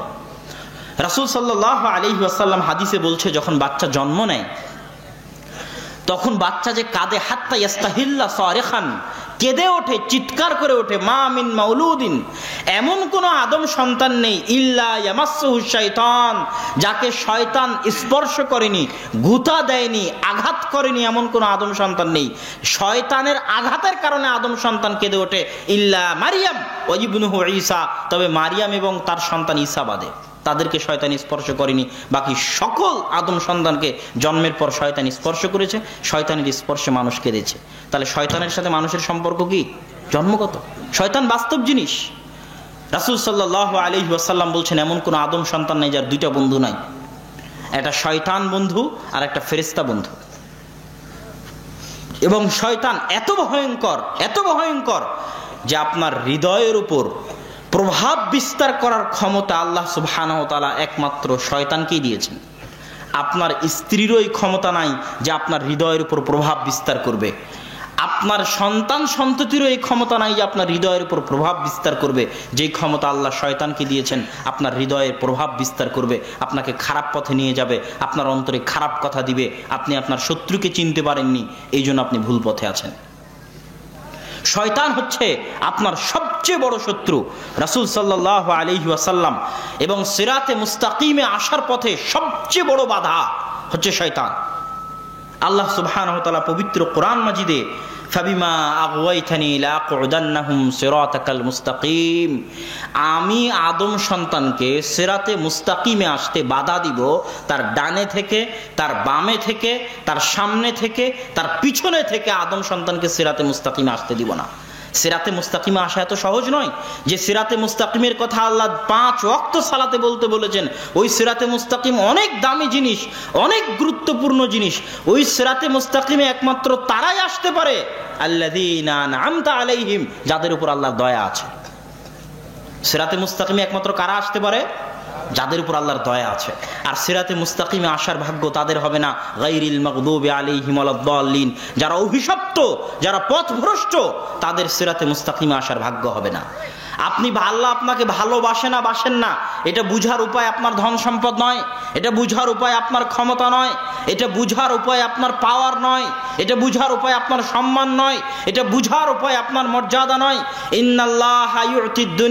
রাসূল সাল্লাল্লাহু আলাইহি ওয়াসাল্লাম হাদিসে বলছে, যখন বাচ্চা জন্ম নেয় তখন বাচ্চা যে কাঁদে, হাত্তা ইয়াস্তাহিল্লা সারিখান, কেঁদে ওঠে, চিৎকার করে ওঠে, মা মিন মাউলুদিন, এমন কোন আদম সন্তান নেই, ইল্লা ইয়ামাসসুহু শাইতান, যাকে শয়তান স্পর্শ করেনি, গুতা দেয়নি, আঘাত করেনি, এমন কোন আদম সন্তান নেই। শয়তানের আঘাতের কারণে আদম সন্তান কেঁদে ওঠে, ইল্লা মারিয়াম ওয়া ইবনুহু ঈসা, তবে মারিয়াম এবং তার সন্তান ঈসা বাদে, তাদেরকে শয়তান স্পর্শ করেনি। বাকি সকল আদম সন্তানকে জন্মের পর শয়তান স্পর্শ করেছে, শয়তানের স্পর্শে মানুষ কেঁদেছে। তাহলে শয়তানের সাথে মানুষের সম্পর্ক কি? জন্মগত। শয়তান বাস্তব জিনিস। রাসূল সাল্লাল্লাহু আলাইহি ওয়াসাল্লাম বলছেন, এমন কোন আদম সন্তান নাই যার দুইটা বন্ধু নাই, একটা শয়তান বন্ধু আর একটা ফেরেশতা বন্ধু। এবং শয়তান এত ভয়ঙ্কর, এত ভয়ঙ্কর যে আপনার হৃদয়ের উপর প্রভাব বিস্তার করার ক্ষমতা আল্লাহ সুবহানাহু ওয়া তাআলা একমাত্র শয়তানকেই দিয়েছেন। আপনার স্ত্রীরও এই ক্ষমতা নাই যে আপনার হৃদয়ের উপর প্রভাব বিস্তার করবে। আপনার সন্তান সন্ততিরও এই ক্ষমতা নাই যে আপনার হৃদয়ের উপর প্রভাব বিস্তার করবে। যেই ক্ষমতা আল্লাহ শয়তানকে দিয়েছেন, আপনার হৃদয়ের প্রভাব বিস্তার করবে, আপনাকে খারাপ পথে নিয়ে যাবে, আপনার অন্তরে খারাপ কথা দিবে। আপনি আপনার শত্রুকে চিনতে পারেননি, এই জন্য আপনি ভুল পথে আছেন। শয়তান হচ্ছে আপনার সবচেয়ে বড় শত্রু। রাসূল সাল্লাল্লাহু আলাইহি ওয়াসাল্লাম এবং সিরাতে মুস্তাকিমে আসার পথে সবচেয়ে বড় বাধা হচ্ছে শয়তান। আল্লাহ সুবহানাহু ওয়া তাআলা পবিত্র কোরআন মাজিদে, ফাবিমা আগওয়াইতানি লাআকুদান্নাহুম সিরাতাকাল মুস্তাকিম, আমি আদম সন্তানকে সিরাতে মুস্তাকিমে আসতে বাধা দিব, তার ডানে থেকে, তার বামে থেকে, তার সামনে থেকে, তার পিছনে থেকে আদম সন্তানকে সিরাতে মুস্তাকিমে আসতে দিব না। সিরাতে মুস্তাকিমে আসা এত সহজ নয়। যে সিরাতে মুস্তাকিমের কথা আল্লাহ 5 ওয়াক্ত সালাতে বলতে বলেছেন, ওই সিরাতে মুস্তাকিম অনেক দামি জিনিস, অনেক গুরুত্বপূর্ণ জিনিস। ওই সিরাতে মুস্তাকিমে একমাত্র তারাই আসতে পারে আল্লাযীনা আন'আমতা আলাইহিম, যাদের উপর আল্লাহর দয়া আছে। সিরাতে মুস্তাকিমে একমাত্র কারা আসতে পারে? যাদের উপর আল্লাহর দয়া আছে। আর সিরাতে মুস্তাকিমে আসার ভাগ্য তাদের হবে না গায়রিল মাগদুবি আলাইহিম ওয়ালাদ-দাল্লিন, যারা অভিশপ্ত, যারা পথভ্রষ্ট, তাদের সিরাতে মুস্তাকিমে আসার ভাগ্য হবে না। আপনি আল্লাহ আপনাকে ভালোবাসে না বাসেন না, এটা বুঝার উপায় আপনার ধন সম্পদ নয়, এটা বুঝার উপায় আপনার ক্ষমতা নয়, এটা বুঝার উপায় আপনার পাওয়ার নয়, এটা বুঝার উপায় আপনার সম্মান নয়, এটা বুঝার উপায় আপনার মর্যাদা নয়। ইন্নাল্লাহা ইউতিদ দুনিয়া